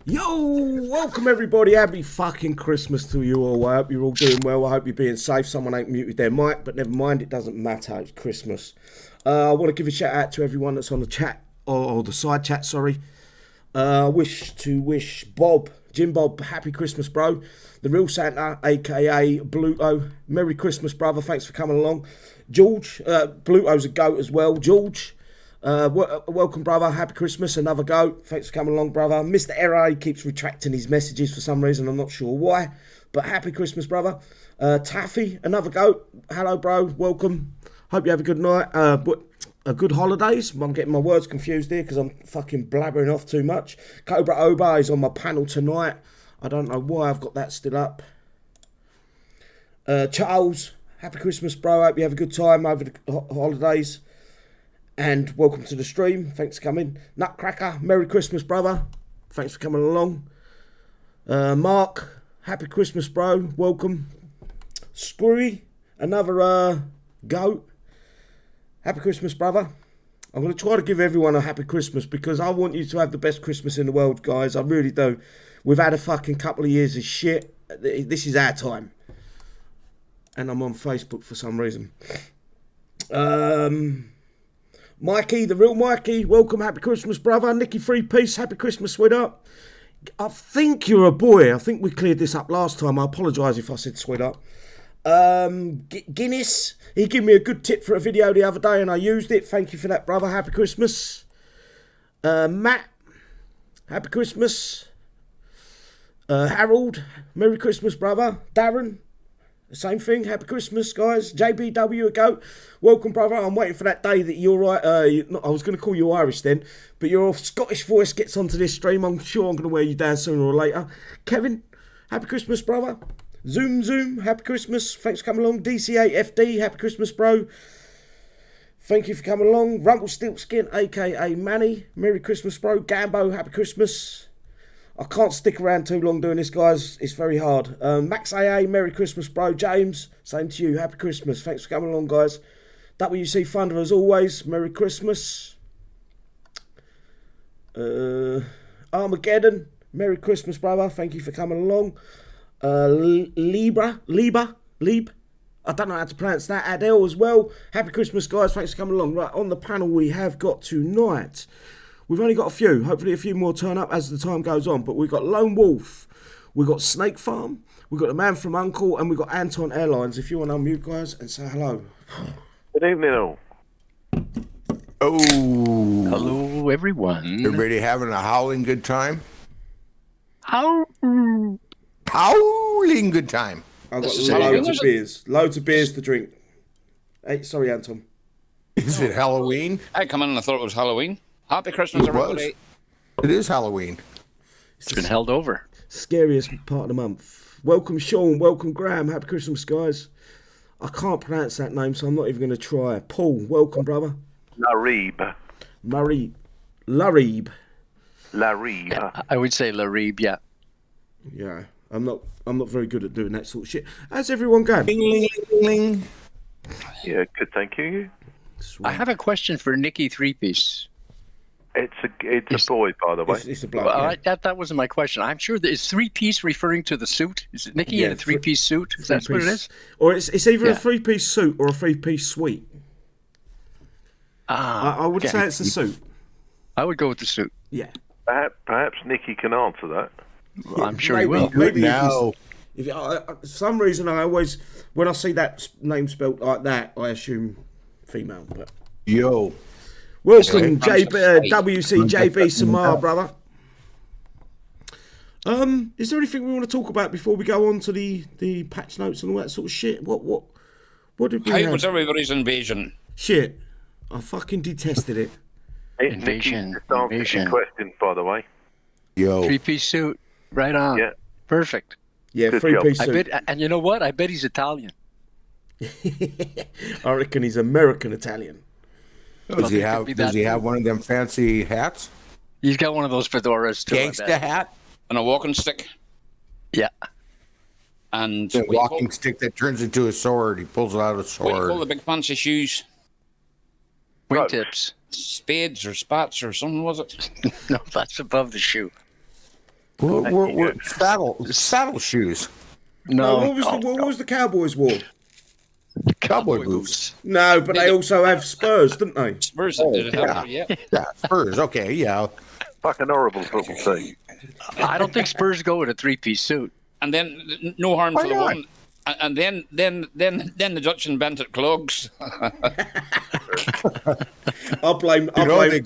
Yo, welcome everybody. Happy fucking Christmas to you all. I hope you're all doing well. I hope you're being safe. Someone ain't muted their mic, but never mind, it doesn't matter. It's Christmas. I want to give a shout out to everyone that's on the chat, or the side chat, sorry. Wish Bob, Jim Bob, happy Christmas, bro. The real Santa, aka Bluto, Merry Christmas, brother. Thanks for coming along. George, Bluto's a goat as well. George, welcome, brother. Happy Christmas. Another goat. Thanks for coming along, brother. Mr. Era keeps retracting his messages for some reason. I'm not sure why, but happy Christmas, brother. Taffy, another goat. Hello, bro. Welcome. Hope you have a good night. A good holidays. I'm getting my words confused here because I'm fucking blabbering off too much. Cobra Oba is on my panel tonight. I don't know why I've got that still up. Charles, happy Christmas, bro. Hope you have a good time over the holidays. And welcome to the stream. Thanks for coming. Nutcracker, Merry Christmas, brother. Thanks for coming along. Mark, happy Christmas, bro. Welcome. Screwy, another goat. Happy Christmas, brother. I'm going to try to give everyone a happy Christmas because I want you to have the best Christmas in the world, guys. I really do. We've had a fucking couple of years of shit. This is our time. And I'm on Facebook for some reason. Mikey, the real Mikey, welcome. Happy Christmas, brother. Nicky Three Piece, happy Christmas, sweetheart. I think you're a boy. I think we cleared this up last time. I apologise if I said sweetheart. Guinness, he gave me a good tip for a video the other day and I used it. Thank you for that, brother. Happy Christmas. Matt, happy Christmas. Harold, Merry Christmas, brother. Darren, same thing. Happy Christmas, guys. JBW, a goat. Welcome, brother. I'm waiting for that day that you're right. I was going to call you Irish then, but your Scottish voice gets onto this stream. I'm sure I'm going to wear you down sooner or later. Kevin, happy Christmas, brother. Zoom, happy Christmas. Thanks for coming along. DCA-FD, happy Christmas, bro. Thank you for coming along. Rumplestiltskin, a.k.a. Manny, Merry Christmas, bro. Gambo, happy Christmas. I can't stick around too long doing this, guys. It's very hard. Max AA, Merry Christmas, bro. James, same to you. Happy Christmas. Thanks for coming along, guys. WC Thunder, as always. Merry Christmas. Armageddon, Merry Christmas, brother. Thank you for coming along. Lieb. I don't know how to pronounce that. Adele as well. Happy Christmas, guys. Thanks for coming along. Right, on the panel we have got tonight. We've only got a few. Hopefully a few more turn up as the time goes on. But we've got Lone Wolf. We've got Snake Farm. We've got the Man from Uncle. And we've got Anton Airlines. If you want to unmute, guys, and say hello. Good evening, all. Oh. Hello, everyone. Everybody having a howling good time? Howling good time. I've got loads of beers. Loads of beers to drink. Hey, sorry, Anton. Is it Halloween? I come in and I thought it was Halloween. Happy Christmas, everybody. It is Halloween. It's been held over. Scariest part of the month. Welcome, Sean. Welcome, Graham. Happy Christmas, guys. I can't pronounce that name, so I'm not even going to try. Paul, welcome, brother. Larib. Larib. Yeah, I would say Larib, yeah. Yeah, I'm not very good at doing that sort of shit. How's everyone going? Ling, ling, ling, ling. Yeah, good, thank you. Sweet. I have a question for Nicky Three Piece. It's a boy, by the way. It's a bloke, yeah. That wasn't my question. I'm sure that is Three Piece referring to the suit. Is it Nicky in a three-piece suit? Is that what it is? Or it's either a three-piece suit or a three-piece suite. I would say it's a suit. I would go with the suit. Yeah. Perhaps Nicky can answer that. Well, I'm sure he will. Maybe now. For some reason, I always, when I see that name spelt like that, I assume female. But Yo. welcome, WCJB Samar, brother. Is there anything we want to talk about before we go on to the patch notes and all that sort of shit? What did we How have? was everybody's invasion? Shit. I fucking detested it. Invasion. Nicky just answered the question, by the way. Yo. Three-piece suit. Right on. Yeah. Perfect. Yeah, Good three-piece I suit. bet, and you know what? I bet he's Italian. I reckon he's American-Italian. Does he have one of them fancy hats? He's got one of those fedoras too. Gangsta hat? And a walking stick. Yeah. And The walking stick that turns into a sword. He pulls it out of a what do you call sword. the big fancy shoes? Wingtips. Spades or spats or something, was it? No, that's above the shoe. We're saddle shoes. No, No, what was the Cowboys wore? Cowboy boots. No, but they also have spurs, didn't they? Spurs. Yeah. Yeah, Spurs. Okay, yeah. Fucking horrible football team. I don't think Spurs go with a three-piece suit. And then no harm Why to the not? one. And then the Dutch invented clogs. I blame. They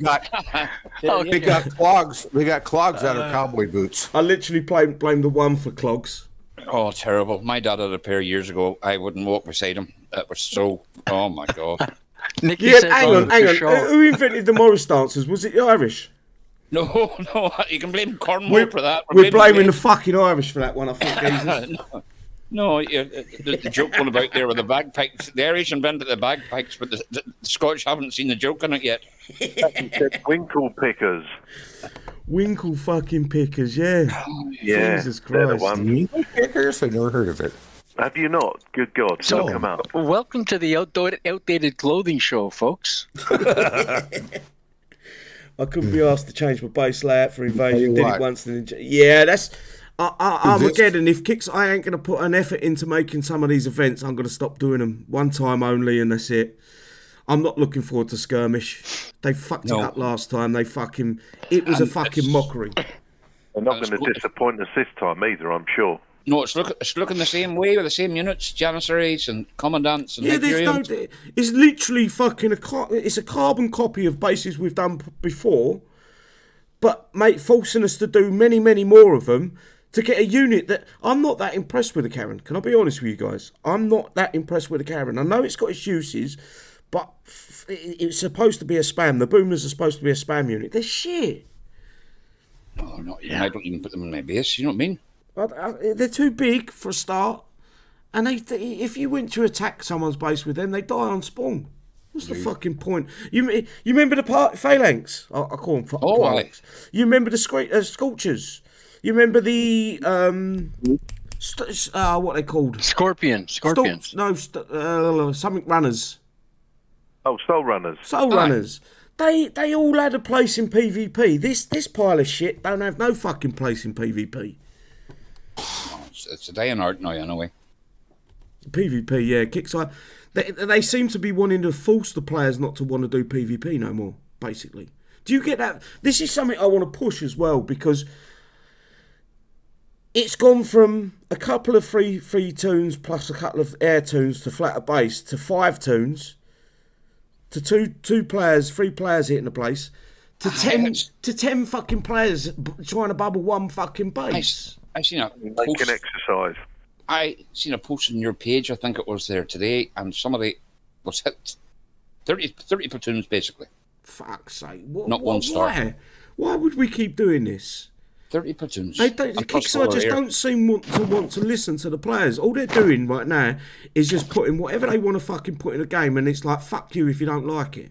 got clogs. They got clogs out of cowboy boots. I literally blame the one for clogs. Oh, terrible! My dad had a pair years ago. I wouldn't walk beside him. That was so. Oh my god. Nicky Yeah, says hang on. the show. Who invented the Morris dancers? Was it the Irish? No, you can blame Cornwall for that. We're blaming the fucking Irish for that one, I think. Jesus. No, the joke one about there with the bagpipes. The Irish invented the bagpipes, but the Scottish haven't seen the joke on it yet. Winkle pickers. Winkle fucking pickers, yeah. Yeah, Jesus they're the Christ. ones. Pickers? I never heard of it. Have you not? Good God, look them up. Welcome to the outdated clothing show, folks. I couldn't be asked to change my base layout for Invasion. you Did what. it once. Then yeah, that's. I'm This- again, and if Kicks, I ain't going to put an effort into making some of these events. I'm going to stop doing them one time only, and that's it. I'm not looking forward to Skirmish. They fucked it up last time. It was a fucking mockery. They're not going to disappoint us this time either, I'm sure. No, it's looking the same way with the same units, Janissaries and commandants and Yeah, there's Imperials. no. It's literally fucking it's a carbon copy of bases we've done before, but mate, forcing us to do many, many more of them to get a unit that I'm not that impressed with the Karen. Can I be honest with you guys? I'm not that impressed with the Karen. I know it's got its uses, but it's supposed to be a spam. The boomers are supposed to be a spam unit. They're shit. No, not even. I don't even put them in my base. You know what I mean? They're too big for a start, and if you went to attack someone's base with them, they die on spawn. What's the fucking point? You remember the phalanx? I call them phalanx. You remember the scorchers? You remember the what they called? Scorpions. Something runners. Oh, Soul Runners. Soul runners. They all had a place in PvP. This pile of shit don't have no fucking place in PvP. It's a day in art now, anyway. PvP, yeah. Kixeye. They seem to be wanting to force the players not to want to do PvP no more, basically. Do you get that? This is something I want to push as well, because it's gone from a couple of free tunes plus a couple of air tunes to flatter base to 5 tunes to three players hitting the place to 10 fucking players trying to bubble one fucking base. I seen a Make post. an exercise. I seen a post on your page. I think it was there today, and somebody was hit 30 platoons basically. Fuck's sake! Not one star. Why would we keep doing this? 30 platoons. The Kixeye just don't seem want to listen to the players. All they're doing right now is just putting whatever they want to fucking put in a game, and it's like fuck you if you don't like it.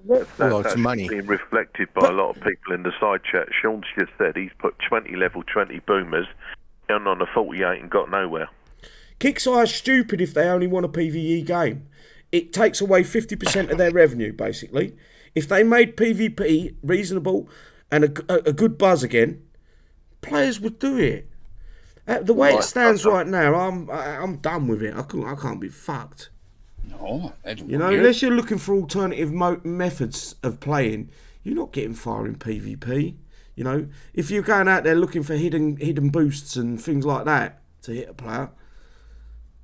That's it's actually money. being reflected by a lot of people in the side chat. Sean's just said he's put 20 level 20 boomers down on a 48 and got nowhere. Kixeye is stupid if they only want a PvE game. It takes away 50% of their revenue, basically. If they made PvP reasonable and a good buzz again, players would do it. The way it stands right now, I'm done with it. I can't be fucked. No, I don't You know, unless you're looking for alternative methods of playing, you're not getting far in PvP. You know, if you're going out there looking for hidden boosts and things like that to hit a player,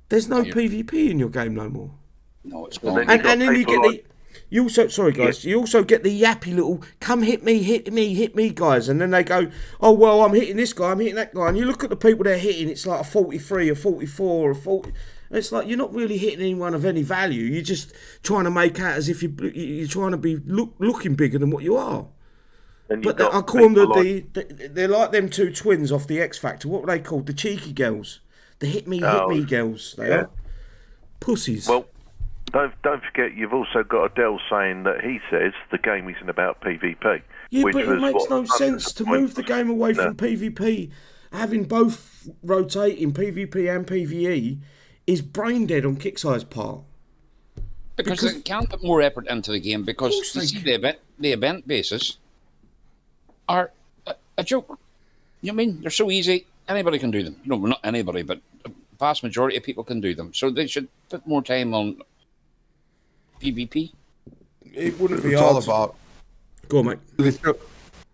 there's no PvP in your game no more. No, it's Well, gone. then And then you get like, you also, sorry guys, you also get the yappy little come hit me guys, and then they go, oh well, I'm hitting this guy, I'm hitting that guy, and you look at the people they're hitting, it's like a 43, a 44, a 40. It's like you're not really hitting anyone of any value. You're just trying to make out as if you're trying to be looking bigger than what you are. But I call them they're like them two twins off the X Factor. What were they called? The cheeky girls, the hit me girls. They are pussies. Well, don't forget, you've also got Adele saying that he says the game isn't about PvP. Yeah, which but it was makes what no Hunter's sense to point move the was. game away No. from PvP. Having both rotating PvP and PvE is brain dead on Kixeye's part. Because they can't put more effort into the game because course you they see the event bases are a joke. You know what I mean? They're so easy. Anybody can do them. You know, well, not anybody, but the vast majority of people can do them. So they should put more time on PvP. It wouldn't be It's hard all to- about. Go on, mate.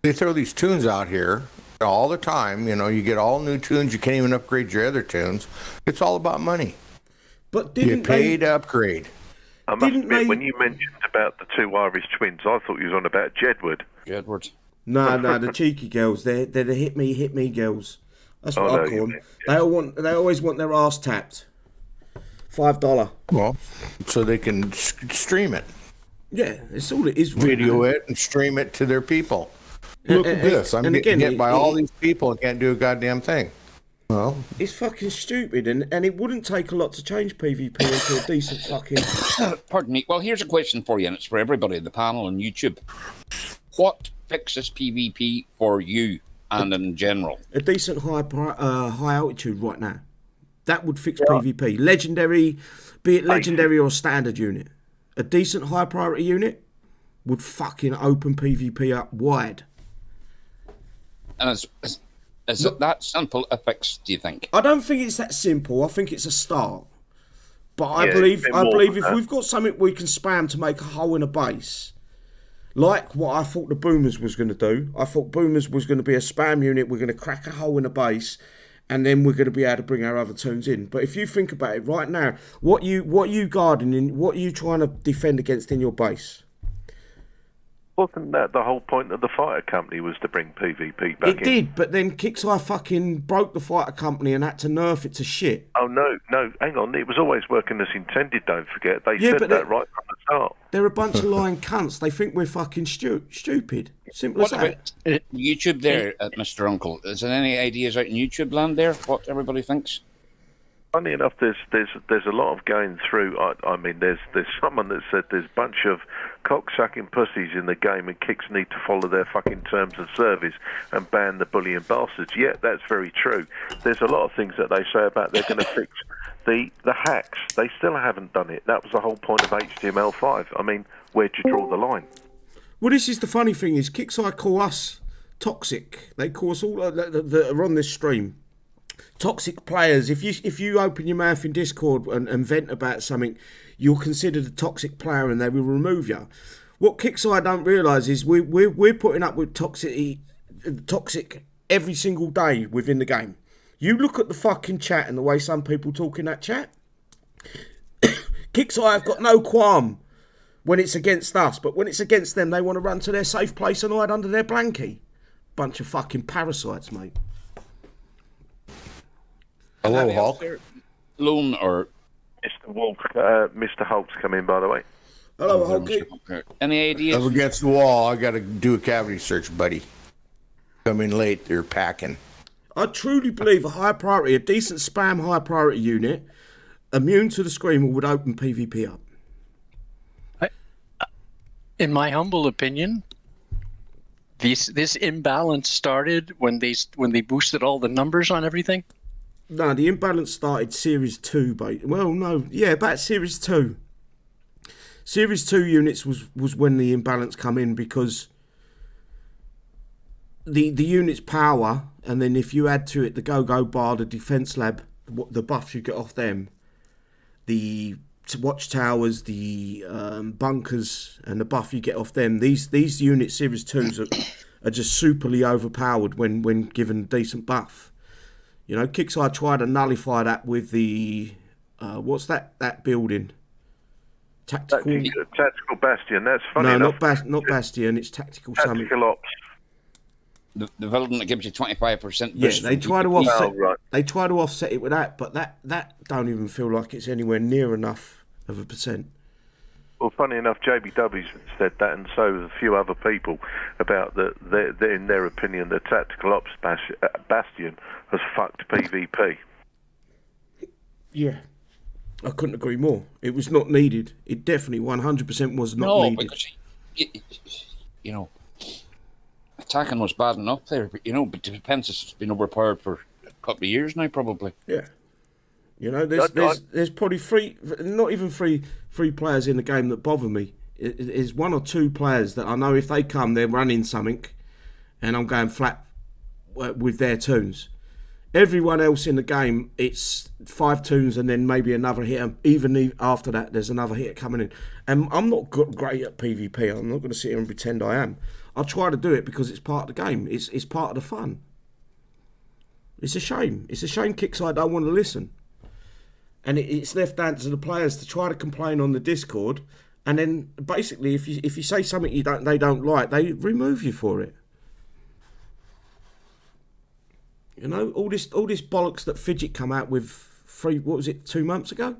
They throw these tunes out here all the time. You know, you get all new tunes. You can't even upgrade your other tunes. It's all about money. But You didn't pay they? to upgrade. I must Didn't admit, they- when you mentioned about the two Irish twins, I thought you was on about Jedward. Edwards. No, the cheeky girls. They're the hit me girls. That's what Oh, no, I call you them. mean, They always want their ass tapped. $5. Well, so they can stream it, Yeah, it's all it is. right video now. it, and stream it to their people. Look at this. I'm and getting again, hit by it- all these people and can't do a goddamn thing. Well, It's fucking stupid, and it wouldn't take a lot to change PvP into a decent fucking. Pardon me. Well, here's a question for you, and it's for everybody in the panel on YouTube. What fixes PvP for you and in general? A decent high altitude right now. That would fix PvP. Legendary, be it legendary or standard unit. A decent high priority unit would fucking open PvP up wide. And is it that simple a fix, do you think? I don't think it's that simple. I think it's a start. But I Yeah, believe a bit more if than that. we've got something we can spam to make a hole in a base, like what I thought the Boomers was going to do. I thought Boomers was going to be a spam unit. We're going to crack a hole in a base, and then we're going to be able to bring our other tunes in. But if you think about it right now, what you guarding, what are you trying to defend against in your base? Wasn't that the whole point of the fighter company, was to bring PvP back in? It did, but then Kixeye fucking broke the fighter company and had to nerf it to shit. Oh, no, hang on. It was always working as intended, don't forget. They Yeah, said but that right from the start. They're a bunch of lying cunts. They think we're fucking stupid. Simple as What that. about YouTube there, Mr. Uncle? Is there any ideas out in YouTube land there, what everybody thinks? Funny enough, there's a lot of going through. I mean, there's someone that said there's a bunch of cock-sucking pussies in the game, and kicks need to follow their fucking terms of service and ban the bullying bastards. Yeah, that's very true. There's a lot of things that they say about they're going to fix the hacks. They still haven't done it. That was the whole point of HTML5. I mean, where'd you draw the line? Well, this is the funny thing is Kixeye call us toxic. They call us all that are on this stream toxic players. If you open your mouth in Discord and vent about something, you're considered a toxic player and they will remove you. What Kixeye don't realise is we're putting up with toxic every single day within the game. You look at the fucking chat and the way some people talk in that chat. Kixeye have got no qualm when it's against us, but when it's against them, they want to run to their safe place and hide under their blankie. Bunch of fucking parasites, mate. hello, Hulk. Lone or Mr. Wolf, Mr. Hulk's come in, by the way. Hello, Hulky. any ideas? Up against the wall. I got to do a cavity search, buddy. Coming late. They're packing. I truly believe a decent spam high priority unit, immune to the screamer, would open PvP up. In my humble opinion, this imbalance started when they boosted all the numbers on everything. No, the imbalance started Series 2, mate. Well, no, yeah, about Series 2. Series 2 units was when the imbalance come in, because the unit's power, and then if you add to it the go-go bar, the defense lab, the buffs you get off them, the watchtowers, the bunkers, and the buff you get off them, these units, Series 2s, are just superly overpowered when given a decent buff. You know, Kixeye tried to nullify that with the what's that building? Tactical. Tactical Bastion. That's funny No, enough. not Bastion. It's tactical something. Tactical Ops. The building that gives you 25% Yeah, boost they from try to PvP. offset. Oh, right. They try to offset it with that, but that don't even feel like it's anywhere near enough of a percent. Well, funny enough, JBW's said that, and so have a few other people, about in their opinion, the Tactical Ops Bastion has fucked PvP. Yeah, I couldn't agree more. It was not needed. It definitely 100% was not No, needed. because you know, attacking was bad enough there, but but defense has been overpowered for a couple of years now, probably. Yeah. You know, there's probably not even three players in the game that bother me. It's one or two players that I know if they come, they're running something, and I'm going flat with their tunes. Everyone else in the game, it's 5 tunes and then maybe another hit. Even after that, there's another hit coming in. And I'm not great at PvP. I'm not going to sit here and pretend I am. I try to do it because it's part of the game. It's part of the fun. It's a shame. It's a shame kixeye don't want to listen. And it's left down to the players to try to complain on the Discord. And then basically, if you say something they don't like, they remove you for it. You know, all this bollocks that Fidget come out with 2 months ago?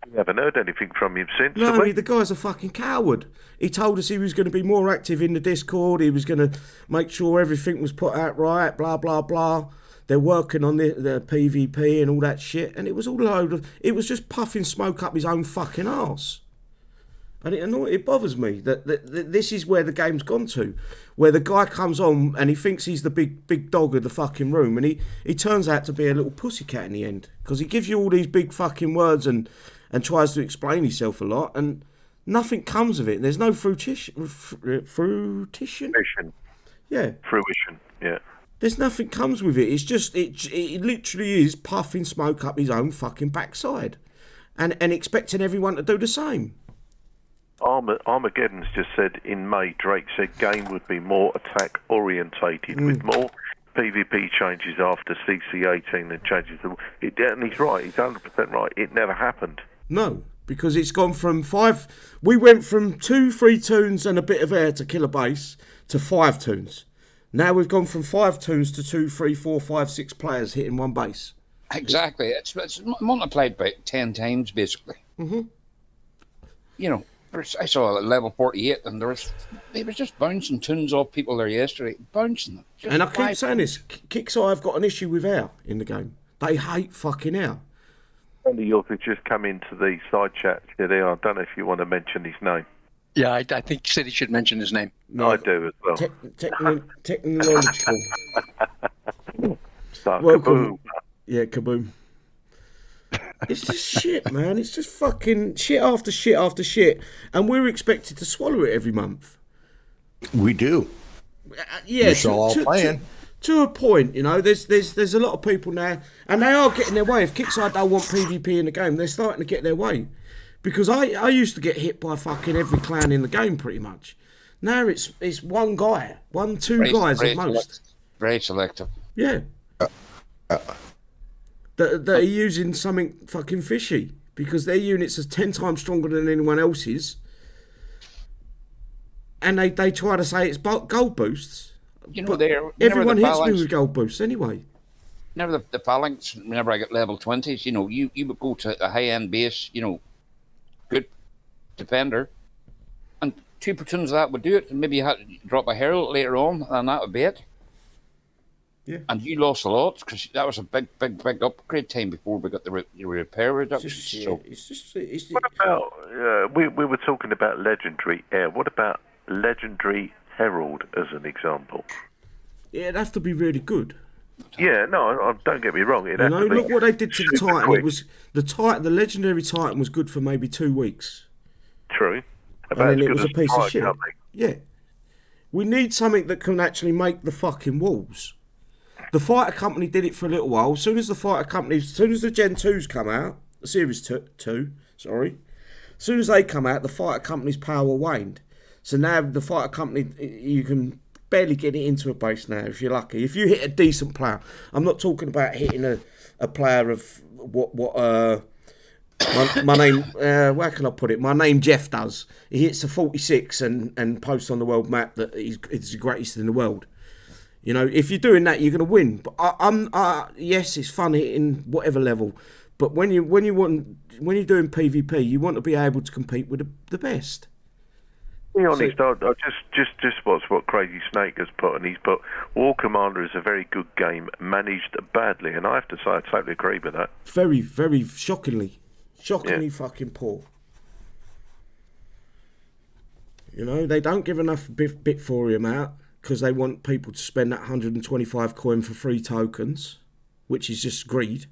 We haven't heard anything from him since. No, the guy's a fucking coward. He told us he was going to be more active in the Discord. He was going to make sure everything was put out right, blah, blah, blah. They're working on the PvP and all that shit. And it was all it was just puffing smoke up his own fucking arse. And it bothers me that this is where the game's gone to, where the guy comes on and he thinks he's the big dog of the fucking room, and he turns out to be a little pussycat in the end, because he gives you all these big fucking words and tries to explain himself a lot, and nothing comes of it. There's no fruition. Yeah. Fruition, yeah. There's nothing comes with it. It's just, it literally is puffing smoke up his own fucking backside and expecting everyone to do the same. Armageddon's just said in May, Drake said game would be more attack orientated with more PvP changes after CC18 and changes. And he's right, he's 100% right. It never happened. No, because it's gone from 5. We went from 2 free tunes and a bit of air to kill a base to 5 tunes. Now we've gone from 5 tunes to 2, 3, 4, 5, 6 players hitting one base. Exactly. It's multiplied by 10 times, basically. Mm-hmm. You know, I saw a level 48 and they were just bouncing tunes off people there yesterday. Bouncing them. And I keep saying this, kixeye have got an issue with air in the game. They hate fucking air. Only yours has just come into the side chat there. I don't know if you want to mention his name. Yeah, I think he said he should mention his name. No, I do as well. Technological. Welcome. Kaboom. Yeah, kaboom. It's just shit, man. It's just fucking shit after shit after shit. And we're expected to swallow it every month. We do. Yeah, We're still all playing. To a point, you know, there's a lot of people now, and they are getting their way. If kixeye don't want PvP in the game, they're starting to get their way. Because I used to get hit by fucking every clan in the game pretty much. Now it's one guy, 2 guys at most. Very selective. Yeah. That are using something fucking fishy because their units are 10 times stronger than anyone else's, and they try to say it's gold boosts. You know, everyone hits me with gold boosts anyway. Whenever the phalanx, whenever I get level 20s, you know, you would go to a high-end base, you know, good defender, and 2 platoons of that would do it, and maybe you had to drop a herald later on, and that would be it. Yeah. And you lost a lot, because that was a big upgrade time before we got the repair reductions. What about, we were talking about legendary air, what about legendary herald as an example? Yeah, it'd have to be really good. Yeah, no, don't get me wrong. Look what they did to the Titan. Quick. It was the legendary Titan was good for maybe 2 weeks. True. And then it was a piece of shit. Yeah. We need something that can actually make the fucking walls. The fighter company did it for a little while. As soon as the Gen 2s come out, the Series 2, sorry. As soon as they come out, the fighter company's power waned. So now the fighter company, you can barely get it into a base now if you're lucky. If you hit a decent player, I'm not talking about hitting a player of my name. Where can I put it? My name Jeff does. He hits a 46 and posts on the world map that he's the greatest in the world. You know, if you're doing that, you're going to win. But yes, it's fun hitting whatever level. But when you're doing PvP, you want to be able to compete with the best. To be honest, I just watch what Crazy Snake has put, and he's put War Commander is a very good game, managed badly, and I have to say I totally agree with that. Very, very shockingly fucking poor. You know, they don't give enough Bitforium out because they want people to spend that 125 coin for free tokens, which is just greed.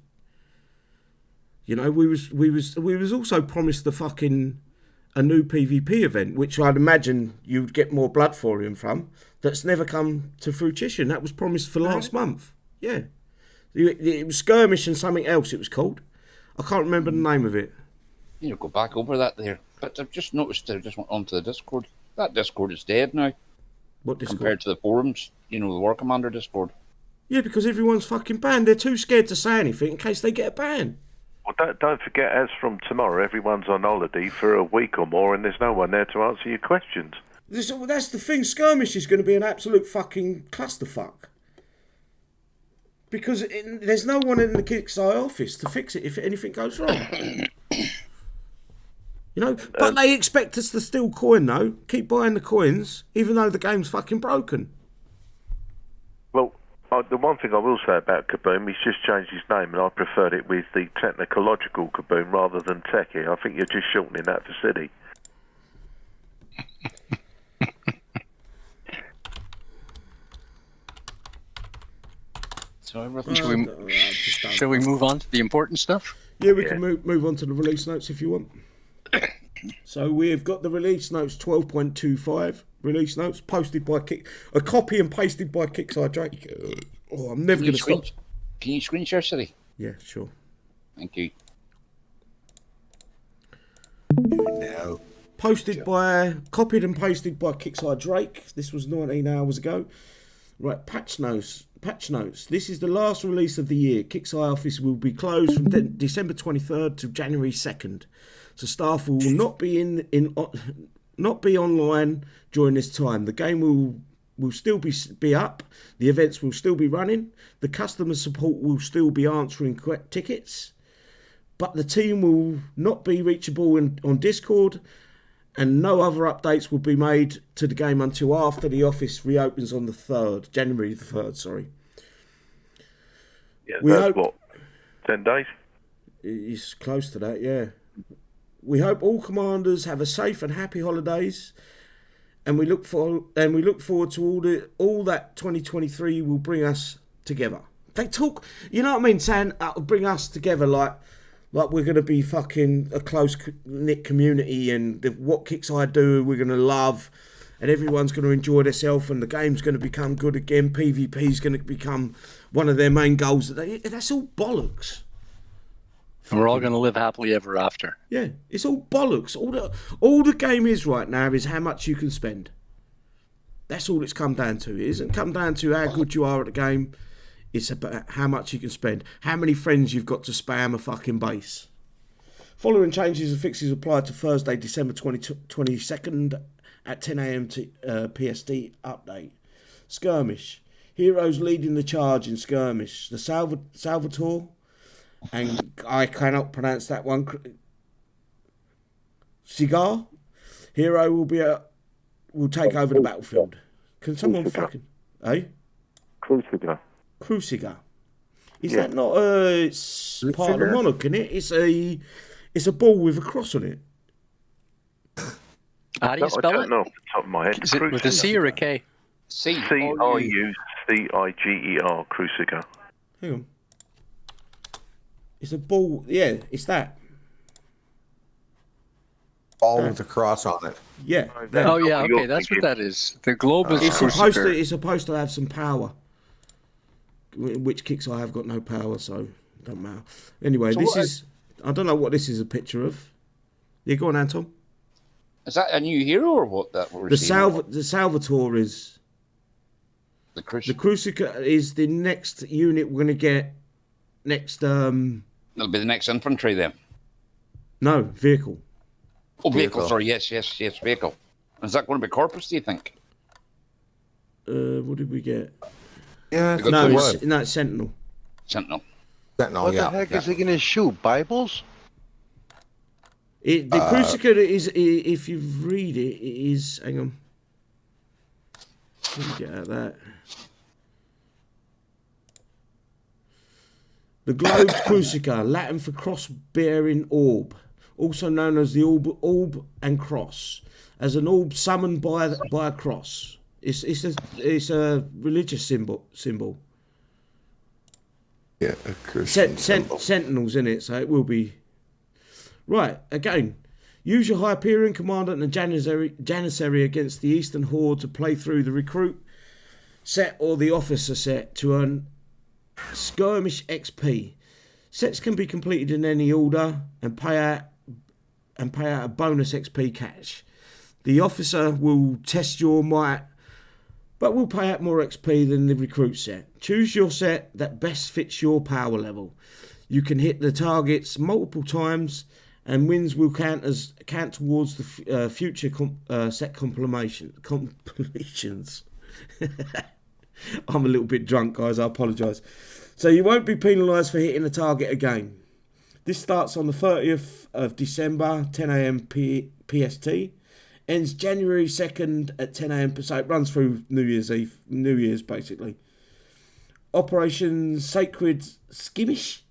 You know, we was also promised the fucking a new PvP event, which I'd imagine you'd get more blood thorium from, that's never come to fruition. That was promised for last month. Yeah. It was Skirmish and something else it was called. I can't remember the name of it. You know, go back over that there. But I've just noticed I just went onto the Discord. That Discord is dead now. What Discord? Compared to the forums, you know, the War Commander Discord. Yeah, because everyone's fucking banned. They're too scared to say anything in case they get a ban. Well, don't forget, as from tomorrow, everyone's on holiday for a week or more, and there's no one there to answer your questions. That's the thing. Skirmish is going to be an absolute fucking clusterfuck. Because there's no one in the kixeye office to fix it if anything goes wrong. You know, but they expect us to steal coin, though. Keep buying the coins, even though the game's fucking broken. Well, the one thing I will say about Kaboom, he's just changed his name, and I preferred it with the technological Kaboom rather than Techie. I think you're just shortening that for City. So Shall we move on to the important stuff? Yeah, we can move on to the release notes if you want. So we've got the release notes 12.25 release notes posted by a copy and pasted by Kixeye Drake. Oh, I'm never going to stop. Can you screen share, City? Yeah, sure. Thank you. No. Copied and pasted by Kixeye Drake. This was 19 hours ago. Right, patch notes. This is the last release of the year. Kixeye office will be closed from December 23rd to January 2nd. So staff will not be not be online during this time. The game will still be up. The events will still be running. The customer support will still be answering tickets. But the team will not be reachable on Discord, and no other updates will be made to the game until after the office reopens on the 3rd, January the 3rd, sorry. Yeah, that's what, 10 days? It's close to that, yeah. We hope all commanders have a safe and happy holidays, and we look forward to all that 2023 will bring us together. They talk, you know what I mean, saying bring us together like we're going to be fucking a close-knit community, and what Kixeye do we're going to love, and everyone's going to enjoy themselves, and the game's going to become good again. PvP's going to become one of their main goals. That's all bollocks. And we're all going to live happily ever after. Yeah, it's all bollocks. All the game is right now is how much you can spend. That's all it's come down to. It isn't come down to how good you are at the game. It's about how much you can spend. How many friends you've got to spam a fucking base. Following changes and fixes apply to Thursday, December 22nd at 10 a.m. PST update. Skirmish. Heroes leading the charge in Skirmish. The Salvatore, and I cannot pronounce that one. Cigar. Hero will take over the battlefield. Can someone fucking... Cruciger. Is that not it's part of the monarch, isn't it? It's a ball with a cross on it. How do you spell I don't know off the top of my head. Is it with a C or a K? Ciuciger, Cruciger. Hang on. It's a ball. Yeah, it's that. All with a cross on it. Yeah. Oh yeah, okay, that's what that is. The globe is it's supposed to have some power. Which Kixeye have got no power, so it doesn't matter. Anyway, so I don't know what this is a picture of. Yeah, go on, Anton. Is that a new hero or what? The Salvatore is. The Cruciger is the next unit we're going to get next. It'll be the next infantry then. No, vehicle. Oh, vehicle. Sorry, yes, vehicle. Is that going to be Corpus? Do you think? What did we get? Yeah, it's Sentinel. Sentinel. What the heck is he going to shoot? Bibles? The Cruciger is, if you read it, it is. Hang on. Let me get out of that. The Globe's Cruciger, Latin for cross-bearing orb, also known as the orb and cross, as an orb summoned by a cross. It's a religious symbol. Yeah, a Christian symbol. Sentinels in it, so it will be. Right, again, Use your Hyperion Commandant and Janissary against the Eastern Horde to play through the Recruit set or the Officer set to earn Skirmish XP. Sets can be completed in any order and pay out a bonus XP cash. The Officer will test your might, but will pay out more XP than the Recruit set. Choose your set that best fits your power level. You can hit the targets multiple times, and wins will count towards the future set completions. I'm a little bit drunk, guys. I apologise. So you won't be penalised for hitting the target again. This starts on the 30th of December, 10 a.m. PST. Ends January 2nd at 10 a.m. So it runs through New Year's basically. Operation Sacred Skimish.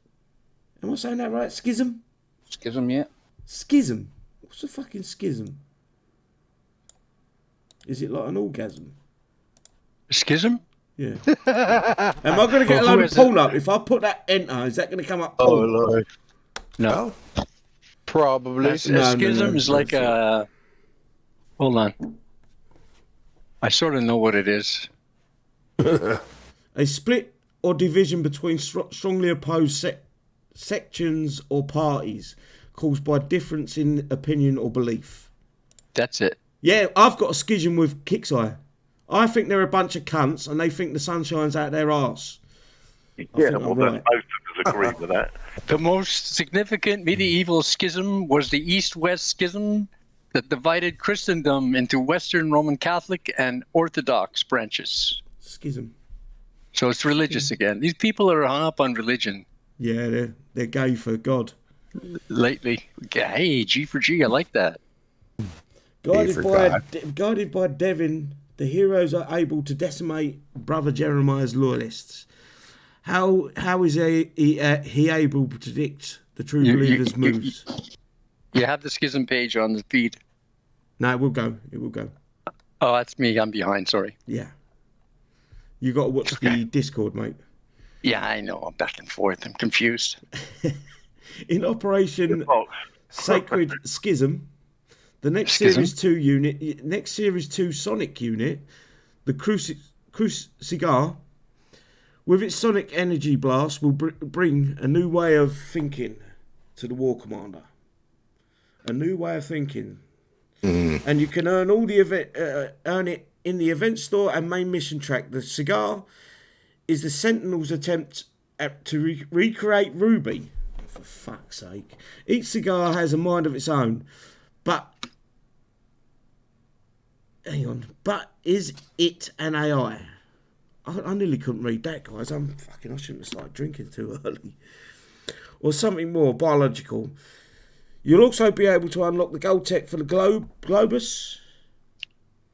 Am I saying that right? Schism? Schism, yeah. Schism? What's a fucking schism? Is it like an orgasm? Schism? Yeah. Am I going to get a load of porn up? If I put that enter, is that going to come up porn? Oh, Lord. No. Probably. A schism is like a... Hold on. I sort of know what it is. A split or division between strongly opposed sections or parties caused by difference in opinion or belief. That's it. Yeah, I've got a schism with Kixeye. I think they're a bunch of cunts and they think the sun shines out their arse. Yeah, well, then most of us agree with that. The most significant medieval schism was the East-West schism that divided Christendom into Western Roman Catholic and Orthodox branches. Schism. So it's religious again. These people are hung up on religion. Yeah, they're gay for God. Lately. Hey, G for G, I like that. Guided by Devin, the heroes are able to decimate Brother Jeremiah's loyalists. How is he able to predict the true believers' moves? You have the schism page on the feed. No, it will go. It will go. Oh, that's me. I'm behind. Sorry. Yeah. You got to watch the Discord, mate. Yeah, I know. I'm back and forth. I'm confused. In Operation Sacred Schism, the next Series 2 Sonic unit, the Cigar, with its sonic energy blast, will bring a new way of thinking to the War Commander. A new way of thinking. And you can earn all the earn it in the event store and main mission track. The Cigar is the Sentinel's attempt to recreate Ruby. For fuck's sake. Each cigar has a mind of its own. But hang on. But is it an AI? I nearly couldn't read that, guys. I shouldn't have started drinking too early. Or something more biological. You'll also be able to unlock the gold tech for the Globus.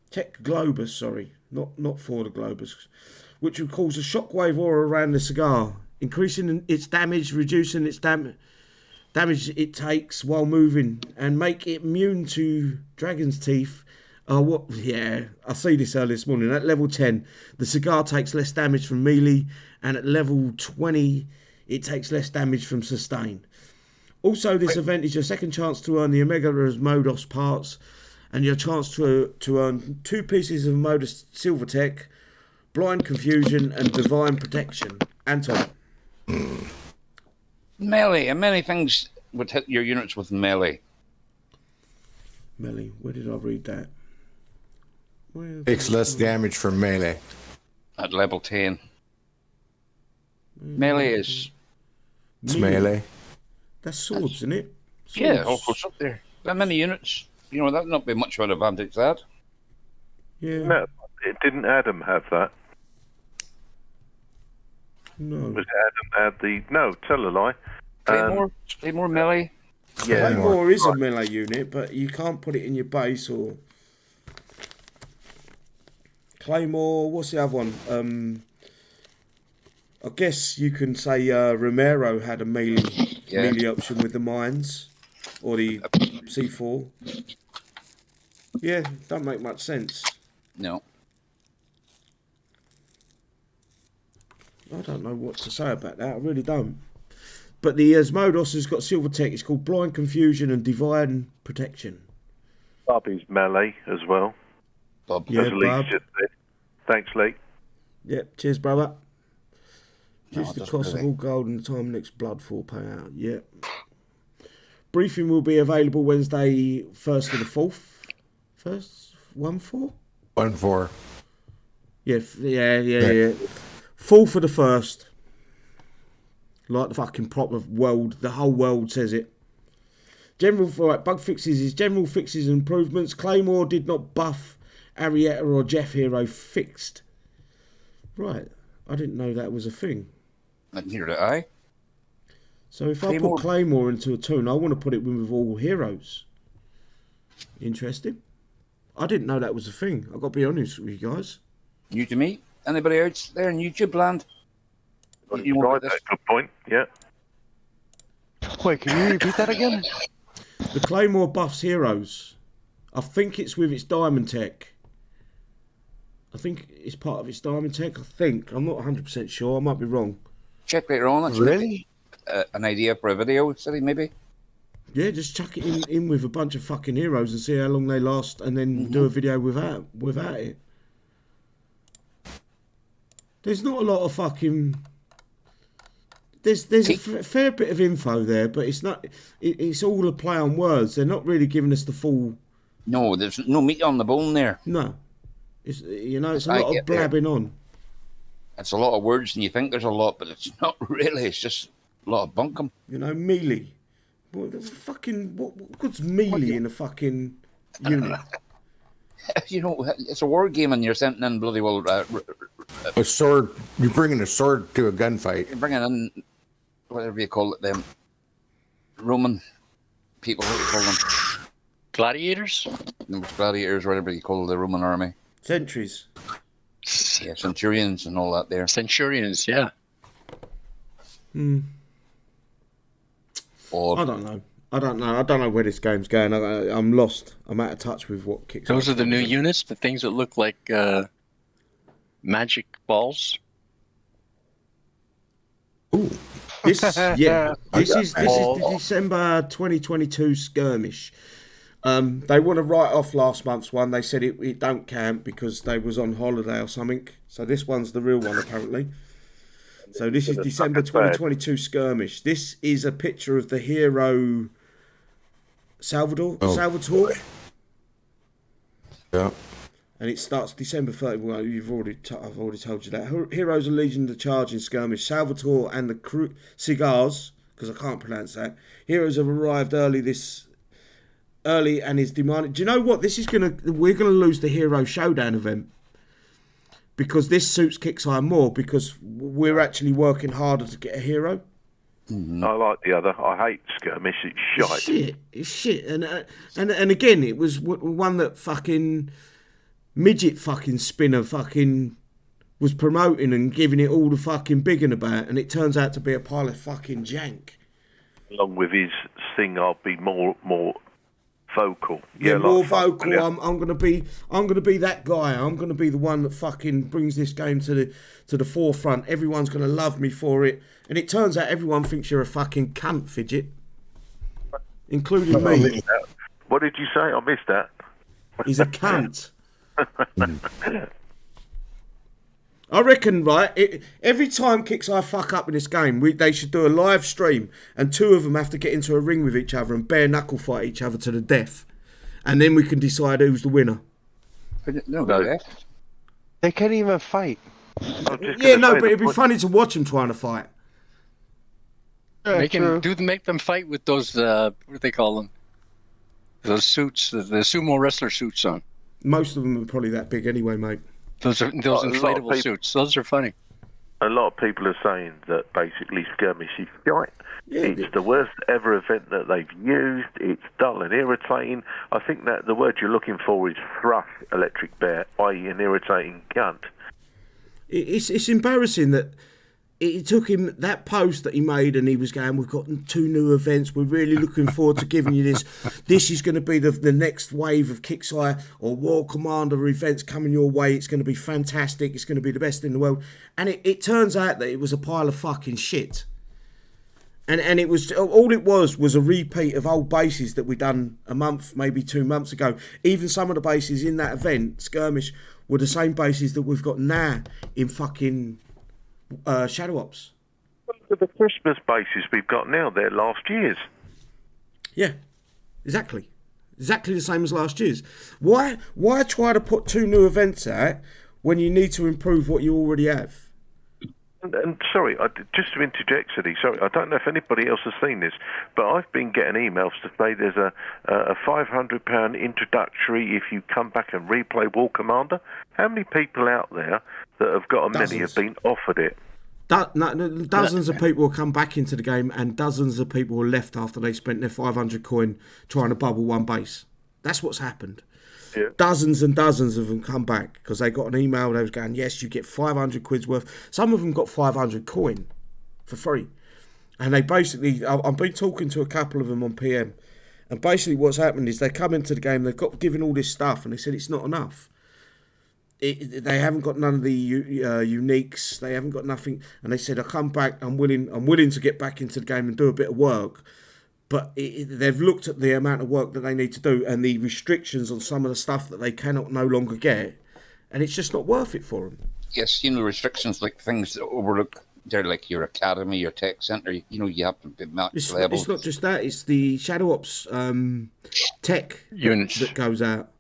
Tech Globus, sorry. Not for the Globus. Which will cause a shockwave aura around the cigar, increasing its damage, reducing its damage it takes while moving, and make it immune to dragon's teeth. I see this early this morning. At level 10, the cigar takes less damage from melee, and at level 20, it takes less damage from sustain. Also, this event is your second chance to earn the Omega Modos parts, and your chance to earn 2 pieces of Modus Silver Tech, Blind Confusion, and Divine Protection. Anton. Melee, and many things would hit your units with melee. Melee, where did I read that? Takes less damage from melee. At level 10. Melee is... It's melee. That's swords, isn't it? Swords. Yeah, all goes up there. That many units, that'd not be much of an advantage, that. Yeah. No, didn't Adam have that? No. Was Adam had the... No, tell a lie. Claymore melee? Yeah. Claymore is a melee unit, but you can't put it in your base or... Claymore, what's the other one? I guess you can say Romero had a melee option with the mines or the C4. Yeah, don't make much sense. No. I don't know what to say about that. I really don't. But the Asmodos has got silver tech. It's called Blind Confusion and Divine Protection. Bobby's melee as well. Bob. Yeah, As Lee Bob. just said. Thanks, Lee. Yep, cheers, brother. No, Just the it doesn't cost of really. all gold and the time next Bloodfall payout. Yep. Briefing will be available Wednesday, 1st to the 4th. 1-4? 1-4. Yeah, yeah. 4th for the 1st. Like the fucking proper world, the whole world says it. Bug fixes is general fixes and improvements. Claymore did not buff Arietta or Jeff Hero fixed. Right, I didn't know that was a thing. Neither did I. So if I Claymore- put Claymore into a tune, I want to put it with all heroes. Interesting. I didn't know that was a thing. I've got to be honest with you guys. New to me. Anybody else there in YouTube land? You Right, want this? that's a good point. Yeah. Wait, can you repeat that again? The Claymore buffs heroes. I think it's with its diamond tech. I think it's part of its diamond tech. I think. I'm not 100% sure. I might be wrong. Check later on. Actually. Really? An idea for a video, City, maybe? Yeah, just chuck it in with a bunch of fucking heroes and see how long they last, and then do a video without it. There's not a lot of fucking. There's a fair bit of info there, but it's not. It's all a play on words. They're not really giving us the full. No, there's no meat on the bone there. No, it's it's a I lot of get there. blabbing on. It's a lot of words, and you think there's a lot, but it's not really. It's just a lot of bunkum. Melee. What the fucking what good's melee in a fucking unit? It's a war game, and you're sending in bloody well. A sword. You're bringing a sword to a gunfight. You're bringing in whatever you call it, them Roman people. What do you call them? Gladiators? Gladiators, whatever you call the Roman army. Sentries. Yeah, centurions and all that there. Centurions, yeah. Or I don't know. I don't know where this game's going. I'm lost. I'm out of touch with what kicks. Those are the new units, the things that look like magic balls. This is the December 2022 skirmish. They want to write off last month's one. They said it don't count because they was on holiday or something. So this one's the real one apparently. So this is December 2022 skirmish. This is a picture of the hero Salvatore. Yeah. And it starts December 30. Well, I've already told you that. Heroes are leading the charge in skirmish. Salvatore and the cigars, because I can't pronounce that. Heroes have arrived early and is demanding. Do you know what? We're gonna lose the hero showdown event because this suits Kixeye more because we're actually working harder to get a hero. I like the other. I hate skirmish. It's shite. It's shit. And again, it was one that fucking midget fucking spinner fucking was promoting and giving it all the fucking bigging about, and it turns out to be a pile of fucking jank. Along with his thing, I'll be more vocal. Yeah, like more fuck, vocal. yeah. I'm gonna be that guy. I'm gonna be the one that fucking brings this game to the forefront. Everyone's gonna love me for it. And it turns out everyone thinks you're a fucking cunt, Fidget, including me. What did you say? I missed that. He's a cunt. I reckon, right, every time Kixeye fuck up in this game, they should do a live stream and two of them have to get into a ring with each other and bare knuckle fight each other to the death. And then we can decide who's the winner. No, They can't even fight. Yeah, no, but it'd be funny to watch them trying to fight. Yeah, Make them fight with those what do they call them? Those suits, the sumo wrestler suits on. Most of them are probably that big anyway, mate. Those lot of inflatable people- suits. Those are funny. A lot of people are saying that basically skirmish is shite. Yeah, It's the worst ever event that they've used. It's dull and irritating. I think that the word you're looking for is thrush, Electric Bear, i.e. an irritating cunt. It's embarrassing that it took him that post that he made and he was going, we've got 2 new events, we're really looking forward to giving you this. This is going to be the next wave of Kixeye or War Commander events coming your way. It's going to be fantastic. It's going to be the best in the world. And it turns out that it was a pile of fucking shit. And it was all it was a repeat of old bases that we done a month, maybe 2 months ago. Even some of the bases in that event, skirmish, were the same bases that we've got now in fucking Shadow Ops. The Christmas bases we've got now, they're last year's. Yeah, exactly the same as last year's. Why try to put 2 new events out when you need to improve what you already have? And sorry, just to interject, City, sorry, I don't know if anybody else has seen this, but I've been getting emails to say there's a £500 introductory if you come back and replay War Commander. How many people out there that have got a mini have been offered it? Dozens of people will come back into the game, and dozens of people will left after they spent their 500 coin trying to bubble one base. That's what's happened. Yeah. Dozens and dozens of them come back because they got an email. They was going, yes, you get 500 quid's worth. Some of them got 500 coin for free. And they basically, I've been talking to a couple of them on PM, and basically what's happened is they come into the game, they've got given all this stuff, and they said it's not enough. They haven't got none of the uniques. They haven't got nothing. And they said, I come back, I'm willing to get back into the game and do a bit of work. But they've looked at the amount of work that they need to do and the restrictions on some of the stuff that they cannot no longer get, and it's just not worth it for them. Yes, restrictions like things that overlook. They're like your academy, your tech center. You have to be max level. It's not just that. It's the Shadow Ops tech units that goes out.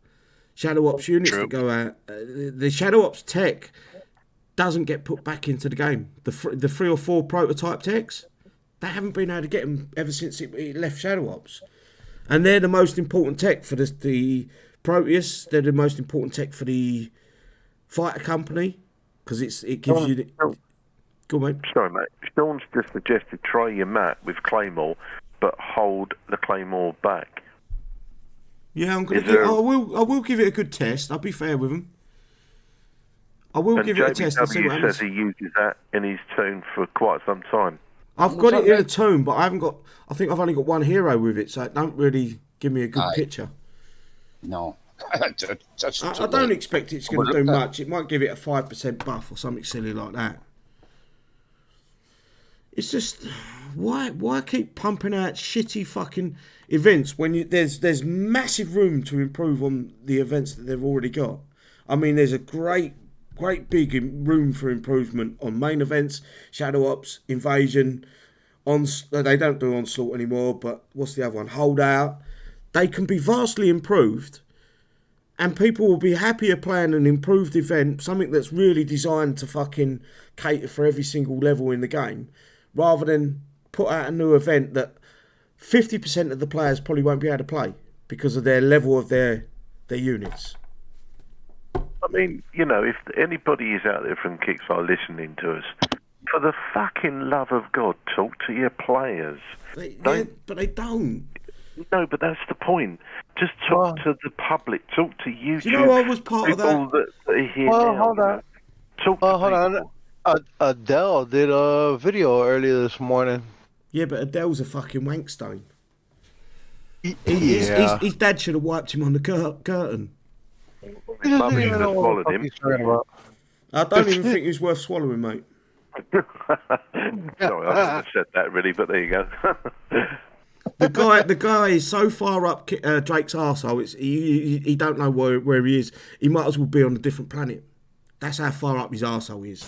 Shadow Ops units that go out. The Shadow Ops tech doesn't get put back into the game. The 3 or 4 prototype techs. They haven't been able to get them ever since it left Shadow Ops. And they're the most important tech for the Proteus. They're the most important tech for the fighter company because it gives you... Go on, mate. Sorry, mate. Sean's just suggested try your mat with Claymore, but hold the Claymore back. Yeah, I'm going to. I will give it a good test. I'll be fair with him. I will give it a test and see what happens. says he uses that in his tune for quite some time. I've got it in a tune, but I haven't got. I think I've only got one hero with it, so it don't really give me a good picture. No, I don't expect it's going to do much. It might give it a 5% buff or something silly like that. It's just why keep pumping out shitty fucking events when there's massive room to improve on the events that they've already got. I mean, there's a great big room for improvement on main events, Shadow Ops, Invasion. They don't do Onslaught anymore, but what's the other one? Holdout. They can be vastly improved, and people will be happier playing an improved event, something that's really designed to fucking cater for every single level in the game, rather than put out a new event that 50% of the players probably won't be able to play because of their level of their units. I mean, if anybody is out there from Kixeye listening to us, for the fucking love of God, talk to your players. But they don't. No, but that's the point. Just talk to the public. Talk to YouTube. Do you know I was part of that? That are here Well, now, hold on. Talk to Hold people. on. Adele did a video earlier this morning. Yeah, but Adele's a fucking wankstone. Yeah. His dad should have wiped him on the curtain. He doesn't Mummy even just know what swallowed the fuck him. he's talking about. I don't even think he's worth swallowing, mate. Sorry, I shouldn't have said that really, but there you go. The guy is so far up Drake's arsehole, he don't know where he is. He might as well be on a different planet. That's how far up his arsehole is.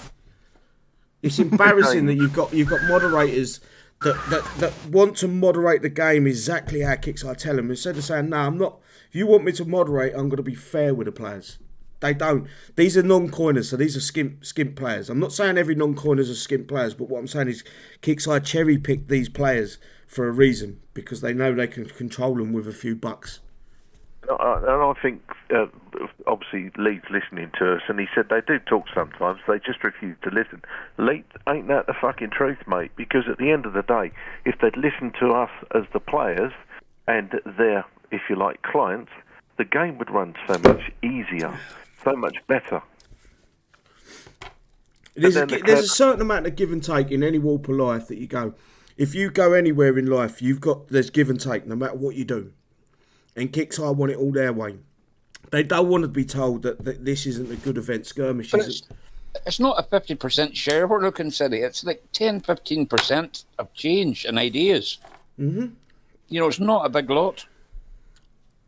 It's embarrassing that you've got moderators that want to moderate the game exactly how Kixeye tell them, instead of saying, no, I'm not. If you want me to moderate, I'm going to be fair with the players. They don't. These are non-coiners, so these are skimp players. I'm not saying every non-coiners are skimp players, but what I'm saying is Kixeye cherry-pick these players for a reason, because they know they can control them with a few bucks. And I think, obviously, Lee's listening to us, and he said they do talk sometimes, they just refuse to listen. Lee, ain't that the fucking truth, mate? Because at the end of the day, if they'd listened to us as the players and their, if you like, clients, the game would run so much easier, so much better. There's a certain amount of give and take in any walk of life that you go. If you go anywhere in life, there's give and take, no matter what you do. And Kixeye want it all their way. They don't want to be told that this isn't a good event. Skirmish isn't. it's not a 50% share we're looking, City. It's like 10-15% of change and ideas. Mm-hmm. You know, it's not a big lot.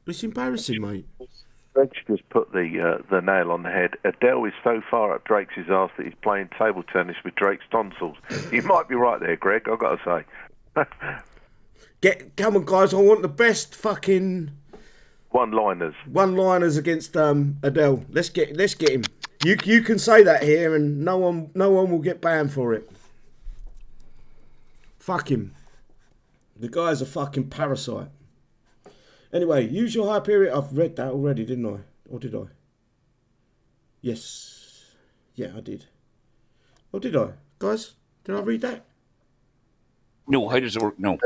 It's embarrassing, mate. Greg's just put the nail on the head. Adele is so far up Drake's arse that he's playing table tennis with Drake's tonsils. You might be right there, Greg, I've got to say. Come on, guys, I want the best fucking One-liners against Adele. Let's get him. You can say that here, and no one will get banned for it. Fuck him. The guy's a fucking parasite. Anyway, use your Hyperion. I've read that already, didn't I? Or did I? Yes. Yeah, I did. Or did I? Guys, did I read that? No, how does it work? No.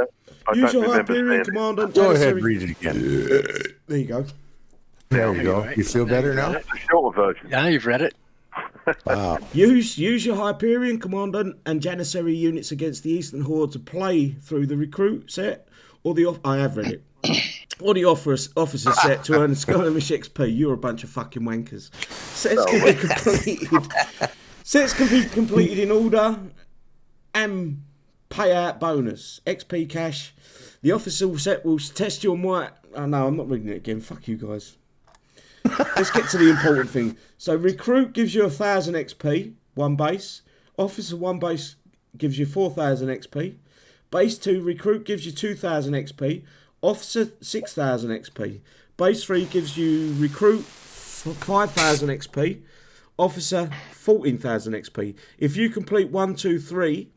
Use your Hyperion command on Go ahead, Janissary. read it again. There you go. There you go. You feel better now? That's the shorter version. Yeah, you've read it. Wow. Use your Hyperion Commandant and Janissary units against the Eastern Horde to play through the recruit set or I have read it. Or the officer set to earn skirmish XP. You're a bunch of fucking wankers. Sets can be completed. Sets can be completed in order and payout bonus. XP cash. The officer set will test your might. Oh no, I'm not reading it again. Fuck you guys. Let's get to the important thing. So recruit gives you 1,000 XP, one base. Officer 1 base gives you 4,000 XP. Base 2 recruit gives you 2,000 XP. Officer 6,000 XP. Base 3 gives you recruit 5,000 XP. Officer 14,000 XP. If you complete 1, 2, 3,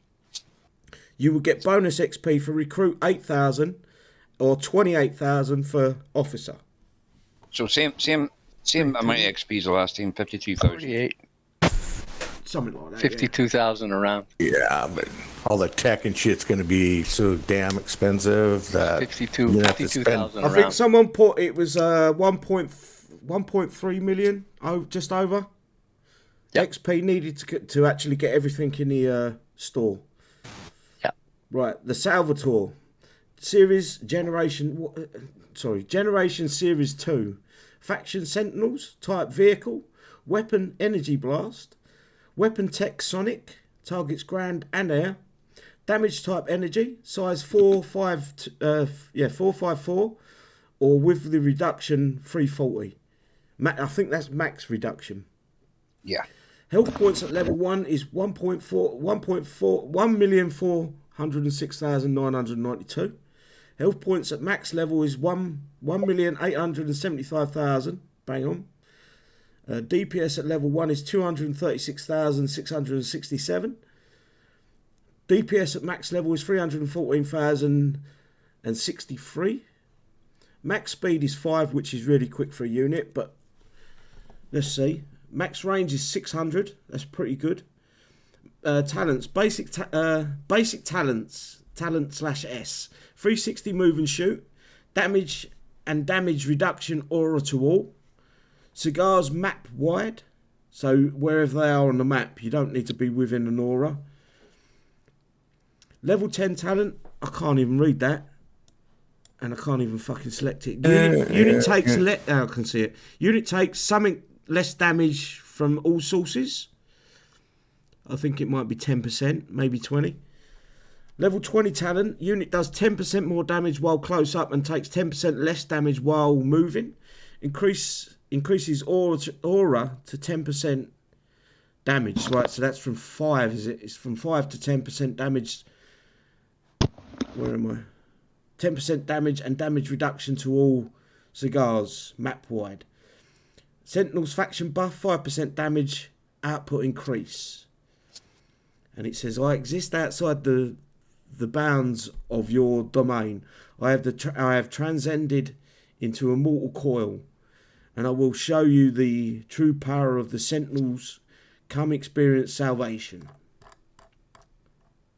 you will get bonus XP for recruit 8,000 or 28,000 for officer. So same amount of XP as the last team, 52,000. 48. Something like that. 52,000 around. Yeah, but all the tech and shit's going to be so damn expensive that 52,000 I think someone put it was 1.3 million, just over. Yep. XP needed to actually get everything in the store. Yeah. Right, the Salvatore Generation Series 2. Faction Sentinels, type vehicle, weapon energy blast, weapon tech sonic, targets ground and air, damage type energy, size 454, or with the reduction 340. I think that's max reduction. Yeah. Health points at level 1 is 1,406,992. Health points at max level is 1,875,000. Bang on. DPS at level 1 is 236,667. DPS at max level is 314,063. Max speed is 5, which is really quick for a unit, but let's see. Max range is 600. That's pretty good. Talents. Basic talents. Talent/S. 360 move and shoot. Damage and damage reduction aura to all. Cigars map wide. So wherever they are on the map, you don't need to be within an aura. Level 10 talent. I can't even read that. And I can't even fucking select it. Unit takes... I can see it. Unit takes something less damage from all sources. I think it might be 10%, maybe 20. Level 20 talent. Unit does 10% more damage while close up and takes 10% less damage while moving. Increases aura to 10% damage. Right, so that's from 5, is it? It's from 5 to 10% damage. Where am I? 10% damage and damage reduction to all cigars, map wide. Sentinels faction buff, 5% damage, output increase. And it says, I exist outside the bounds of your domain. I have transcended into a mortal coil, and I will show you the true power of the Sentinels. Come experience salvation.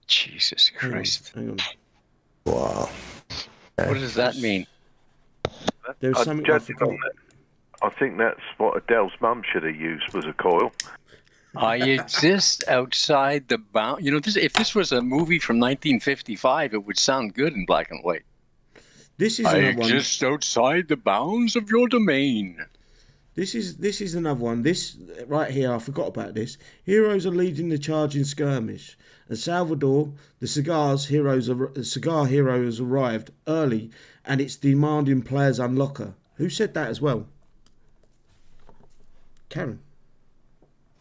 Jesus Christ. Hang on. Wow. What does that mean? There's something I forgot. I think that's what Adele's mum should have used, was a coil. I exist outside the bound. You know, if this was a movie from 1955, it would sound good in black and white. This is I another one. exist outside the bounds of your domain. This is another one. This right here, I forgot about this. Heroes are leading the charge in skirmish. And Salvador, the cigar hero has arrived early, and it's demanding players unlocker. Who said that as well? Karen.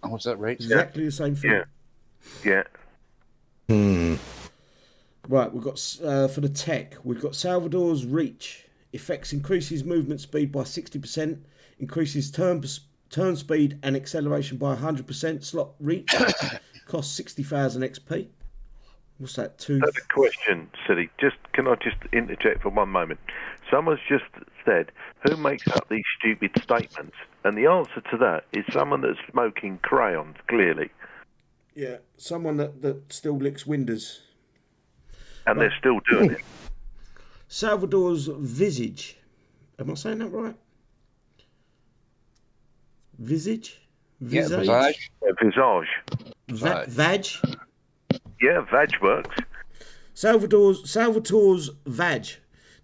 Oh, was that right? Exactly the same thing. Yeah. Right, we've got for the tech, we've got Salvador's reach. Effects increases movement speed by 60%, increases turn speed and acceleration by 100%. Slot reach costs 60,000 XP. What's that? That's a question, Silly. Can I just interject for one moment? Someone's just said, who makes up these stupid statements? And the answer to that is someone that's smoking crayons, clearly. Yeah, someone that still licks windows. And they're still doing it. Salvador's visage. Am I saying that right? Visage? Yeah, Visage? visage. Visage. Vag? Yeah, vag works. Salvatore's vag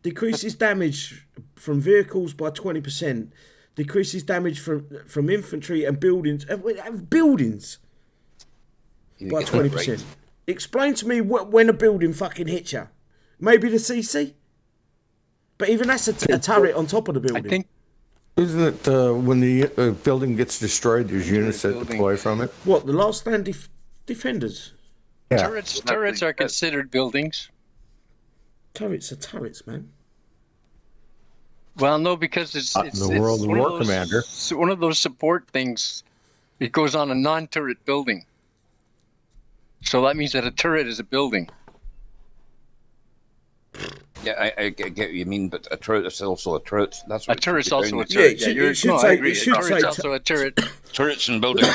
decreases damage from vehicles by 20%. Decreases damage from infantry and buildings. Buildings by 20%. Right. Explain to me when a building fucking hits you. Maybe the CC? But even that's a turret on top of the building. I think. Isn't it when the building gets destroyed, there's units that deploy from it? What, the last stand defenders? Yeah. Turrets are considered buildings. Turrets are turrets, man. Well, no, because it's the World of War Commander. It's one of those support things. It goes on a non-turret building. So that means that a turret is a building. Yeah, I get what you mean, but a turret is also a turret. That's what a turret's also a turret. turret. Yeah, it should say. It should say also a turret. Turrets and buildings.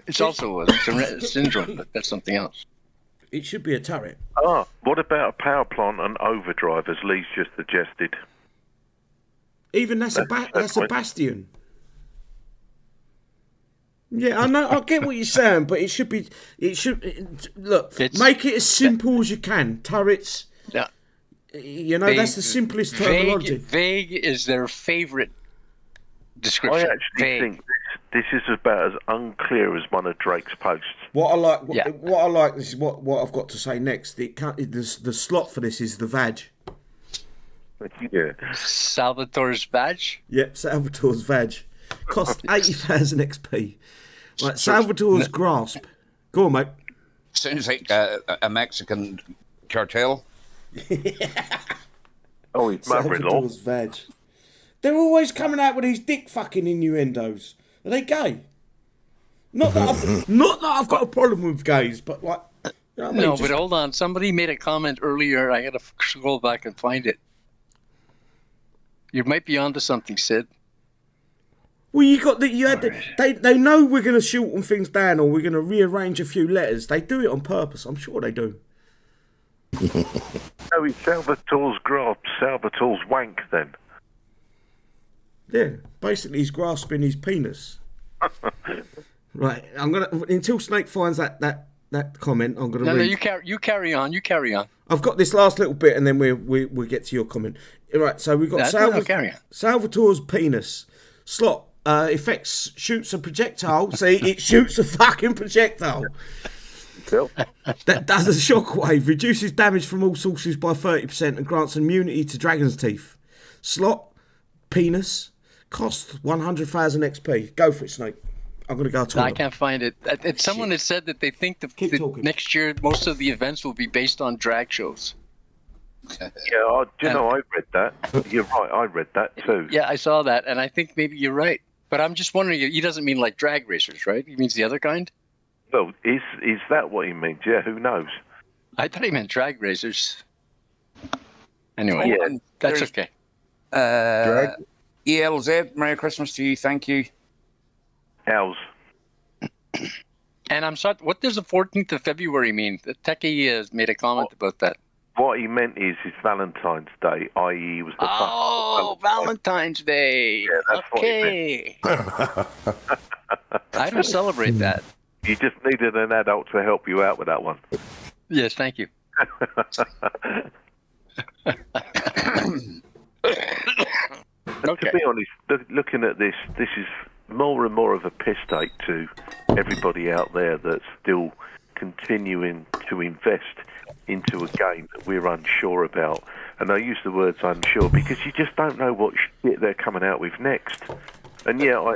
It's also a turret syndrome, but that's something else. It should be a turret. What about a power plant and overdrive, as Lee's just suggested? Even that's a bastion. Yeah, I know. I get what you're saying, but it should be. Make it as simple as you can. Turrets. Yeah. You know, that's the simplest terminology. Vague is their favorite description. I actually think this is about as unclear as one of Drake's posts. What I like is what I've got to say next. The slot for this is the vag. Yeah. Salvatore's badge? Yep, Salvatore's vag. Cost 80,000 XP. Right, Salvatore's grasp. Go on, mate. Sounds like a Mexican cartel. Oh, his mother-in-law. Salvatore's vag. They're always coming out with these dick fucking innuendos. Are they gay? Not that I've got a problem with gays, but like... You know what I mean? No, but hold on. Somebody made a comment earlier. I got to scroll back and find it. You might be onto something, Sid. Well, they know we're going to shorten things down or we're going to rearrange a few letters. They do it on purpose. I'm sure they do. No, it's Salvatore's grasp, Salvatore's wank, then. Yeah, basically he's grasping his penis. Right, I'm gonna until Snake finds that comment. I'm gonna. No, you carry on. You carry on. I've got this last little bit, and then we'll get to your comment. Right, so we've got Salvatore's penis slot. Effects shoots a projectile. See, it shoots a fucking projectile. That does a shockwave, reduces damage from all sources by 30%, and grants immunity to dragon's teeth. Slot, penis, cost 100,000 XP. Go for it, Snake. I'm going to go talk. I can't find it. Someone has said that they think that next year most of the events will be based on drag shows. Yeah, I read that. You're right, I read that too. Yeah, I saw that, and I think maybe you're right. But I'm just wondering, he doesn't mean like drag racers, right? He means the other kind? Well, is that what he means? Yeah, who knows? I thought he meant drag racers. Anyway, that's okay. ELZ, Merry Christmas to you. Thank you. How's? And I'm sorry, what does the 14th of February mean? The Techie has made a comment about that. What he meant is it's Valentine's Day, i.e. it was the Valentine's Day. Yeah, that's okay. What I don't celebrate that. You just needed an adult to help you out with that one. Yes, thank you. Okay. To be honest, looking at this is more and more of a piss take to everybody out there that's still continuing to invest into a game that we're unsure about. And I use the words unsure because you just don't know what shit they're coming out with next. And yeah,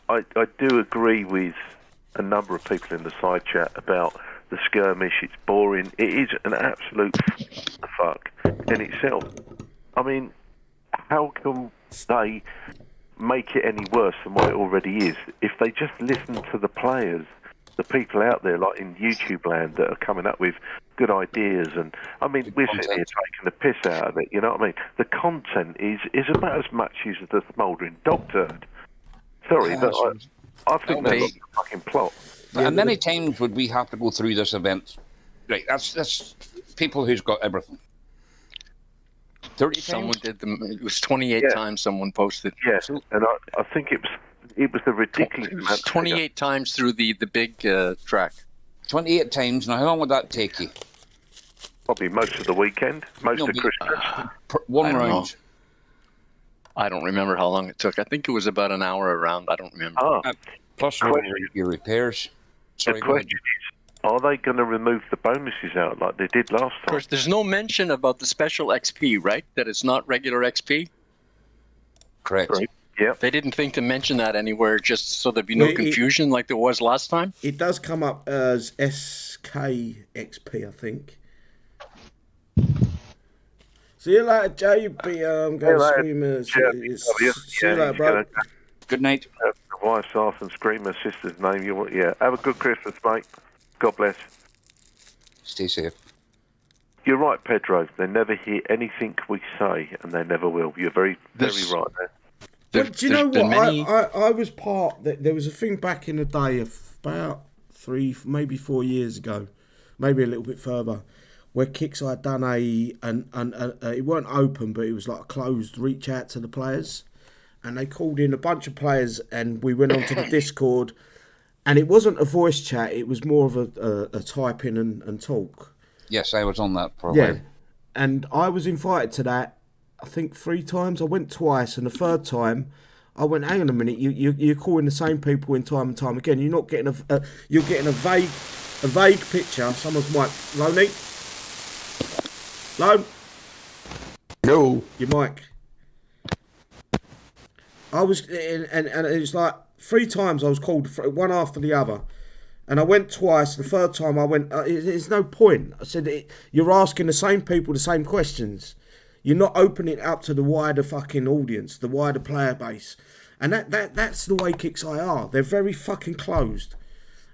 I do agree with a number of people in the side chat about the skirmish. It's boring. It is an absolute fuck in itself. I mean, how can they make it any worse than what it already is? If they just listen to the players, the people out there, like in YouTube land, that are coming up with good ideas, and I mean, we're sitting here taking the piss out of it. You know what I mean? The content is about as much as the smouldering dog turd. Sorry, but I think that's the fucking plot. And many times would we have to go through this event? Right, that's people who's got everything. 30 Someone times? did them. It was 28 times someone posted. Yes, and I think it was a ridiculous It was amount. 28 times through the big track. 28 times. Now, how long would that take you? Probably most of the weekend, most of Christmas. One I don't round. know. I don't remember how long it took. I think it was about an hour a round. I don't remember. Plus your repairs. Sorry, The question is, are they going to remove the bonuses out like they did last Of time? course, there's no mention about the special XP, right? That it's not regular XP. Correct. Right. Yeah. They didn't think to mention that anywhere, just so there'd be no confusion like there was last time. It does come up as SKXP, I think. See you later, JB. Go to Screamers. See you later, bro. Good night. The wife's off and Screamer's sister's name. Have a good Christmas, mate. God bless. Stay safe. You're right, Pedro. They never hear anything we say, and they never will. You're very right there. Well, do you know what? I was part. There was a thing back in the day of about 3, maybe 4 years ago, maybe a little bit further, where Kixeye had done it weren't open, but it was like a closed reach out to the players, and they called in a bunch of players, and we went onto the Discord, and it wasn't a voice chat; it was more of a type in and talk. Yes, I was on that for a Yeah, while. and I was invited to that. I think 3 times. I went twice, and the third time, I went. Hang on a minute, you're calling the same people in time and time again. You're not getting you're getting a vague picture. Someone's mic. Loney. Lone. No. Your mic. I was, and it was like 3 times I was called, one after the other. And I went twice. The third time I went, there's no point. I said, you're asking the same people the same questions. You're not opening it up to the wider fucking audience, the wider player base. And that's the way Kixeye are. They're very fucking closed.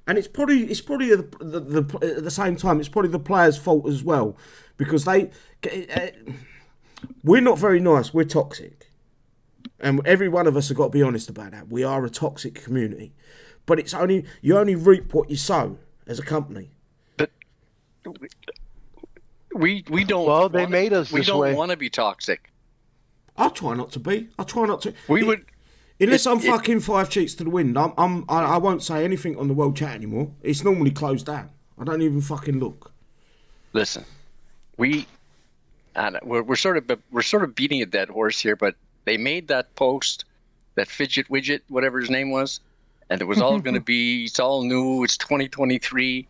And it's probably at the same time, it's probably the players' fault as well. Because we're not very nice. We're toxic. And every one of us have got to be honest about that. We are a toxic community. But you only reap what you sow as a company. But we don't. Well, they made us We this don't way. want to be toxic. I try not to be. I try not to. We would. Unless I'm fucking 5 cheeks to the wind, I won't say anything on the world chat anymore. It's normally closed down. I don't even fucking look. Listen, we're sort of beating a dead horse here, but they made that post, that fidget widget, whatever his name was, and it was all going to be, it's all new, it's 2023,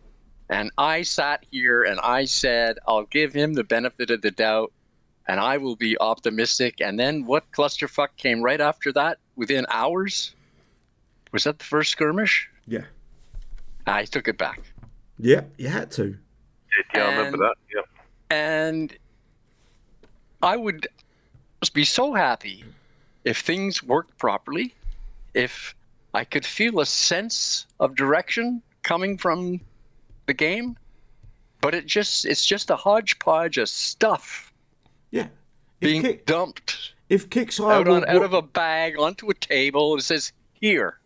and I sat here and I said, I'll give him the benefit of the doubt, and I will be optimistic. And then what clusterfuck came right after that, within hours? Was that the first skirmish? Yeah. I took it back. Yeah, you had to. Yeah, I remember that. Yeah. And I would just be so happy if things worked properly, if I could feel a sense of direction coming from the game, but it's just a hodgepodge of stuff Yeah. being dumped If Kixeye out of a bag onto a table, it says here,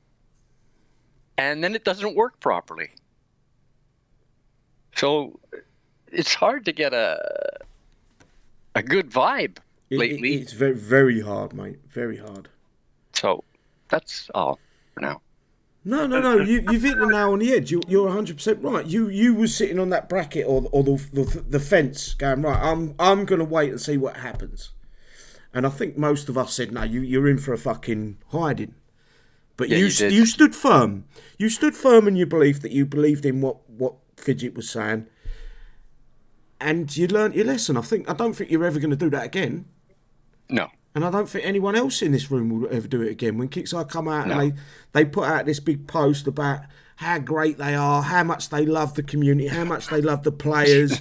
and then it doesn't work properly. So it's hard to get a good vibe lately. It's very, very hard, mate. Very hard. So that's all for now. No. You've hit the nail on the head. You're 100% right. You were sitting on that bracket or the fence, going right. I'm gonna wait and see what happens. And I think most of us said, no, you're in for a fucking hiding. But Yeah, you you did. you stood firm. You stood firm in your belief that you believed in what Fidget was saying. And you learnt your lesson. I don't think you're ever going to do that again. No. And I don't think anyone else in this room will ever do it again. When kixeye come out No. and they put out this big post about how great they are, how much they love the community, how much they love the players,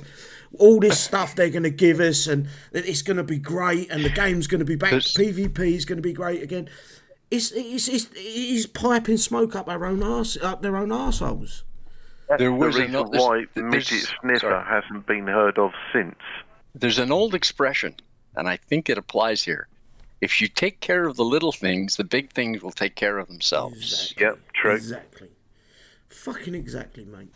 all this stuff they're going to give us, and that it's going to be great, and the game's going to be back, PvP is going to be great again. It's piping smoke up their own arseholes. There was the reason why Midget Sniffer hasn't been heard of since. There's an old expression, and I think it applies here. If you take care of the little things, the big things will take care of themselves. Exactly. Yep, true. Exactly. Fucking exactly, mate.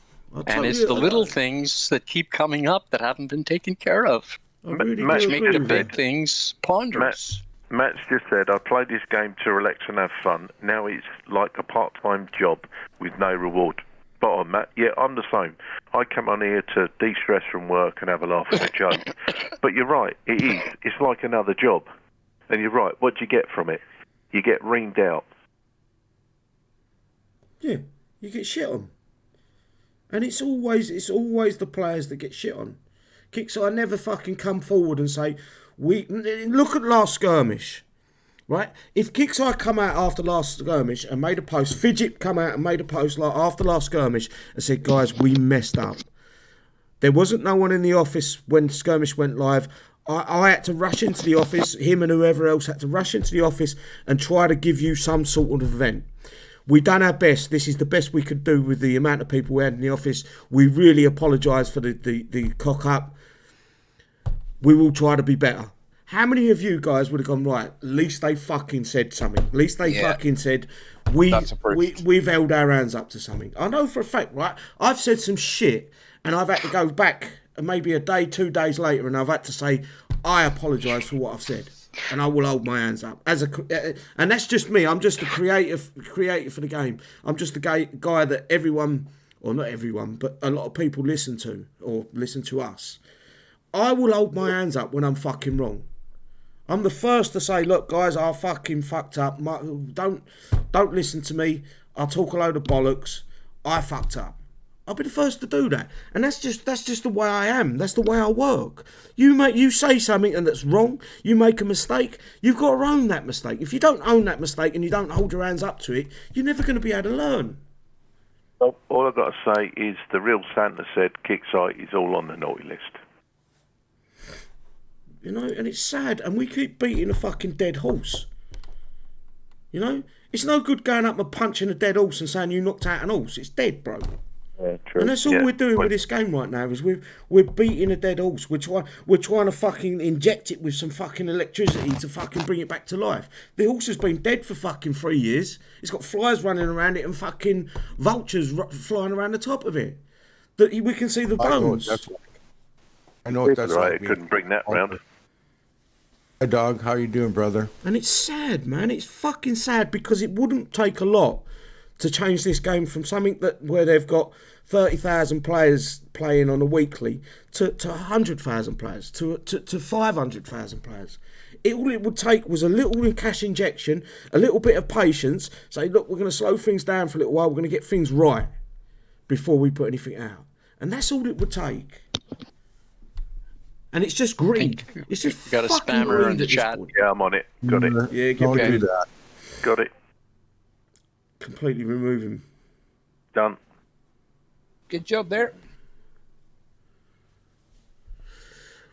And it's the little things that keep coming up that haven't been taken care of. I really Matt, do Make agree the with big that. things ponderous. Matt's just said, I played this game to relax and have fun. Now it's like a part-time job with no reward. But on Matt, yeah, I'm the same. I come on here to de-stress from work and have a laugh and a joke. But you're right, it is. It's like another job. And you're right, what do you get from it? You get reamed out. Yeah, you get shit on. And it's always the players that get shit on. Kixeye never fucking come forward and say, look at last skirmish. Right? If Kixeye come out after last skirmish and made a post, Fidget come out and made a post after last skirmish and said, guys, we messed up. There wasn't no one in the office when skirmish went live. I had to rush into the office, him and whoever else had to rush into the office and try to give you some sort of event. We done our best. This is the best we could do with the amount of people we had in the office. We really apologise for the cock up. We will try to be better. How many of you guys would have gone, right, at least they fucking said something. At least they fucking said, we've held our hands up to something. I know for a fact, right, I've said some shit and I've had to go back maybe a day, 2 days later, and I've had to say, I apologise for what I've said. And I will hold my hands up. And that's just me. I'm just a creator for the game. I'm just a guy that everyone, or not everyone, but a lot of people listen to, or listen to us. I will hold my hands up when I'm fucking wrong. I'm the first to say, look, guys, I fucking fucked up. Don't listen to me. I'll talk a load of bollocks. I fucked up. I'll be the first to do that. And that's just the way I am. That's the way I work. You say something and that's wrong. You make a mistake. You've got to own that mistake. If you don't own that mistake and you don't hold your hands up to it, you're never going to be able to learn. Well, all I've got to say is the real Santa said Kixeye is all on the naughty list. You know, and it's sad. And we keep beating a fucking dead horse. You know? It's no good going up and punching a dead horse and saying you knocked out an horse. It's dead, bro. Yeah, true. And that's all we're doing with this game right now is we're beating a dead horse. We're trying to fucking inject it with some fucking electricity to fucking bring it back to life. The horse has been dead for fucking 3 years. It's got flies running around it and fucking vultures flying around the top of it. We can see the bones. I know what that's right, like. I couldn't bring that round. Hey, dog, how you doing, brother? And it's sad, man. It's fucking sad because it wouldn't take a lot to change this game from something where they've got 30,000 players playing on a weekly to 100,000 players, to 500,000 players. All it would take was a little cash injection, a little bit of patience, say, look, we're going to slow things down for a little while, we're going to get things right before we put anything out. And that's all it would take. And it's just greed. It's just got a fucking spammer greed in the at this chat. point. Yeah, I'm on it. Got it. Yeah, Don't do that. Got it. completely remove him. Done. Good job there.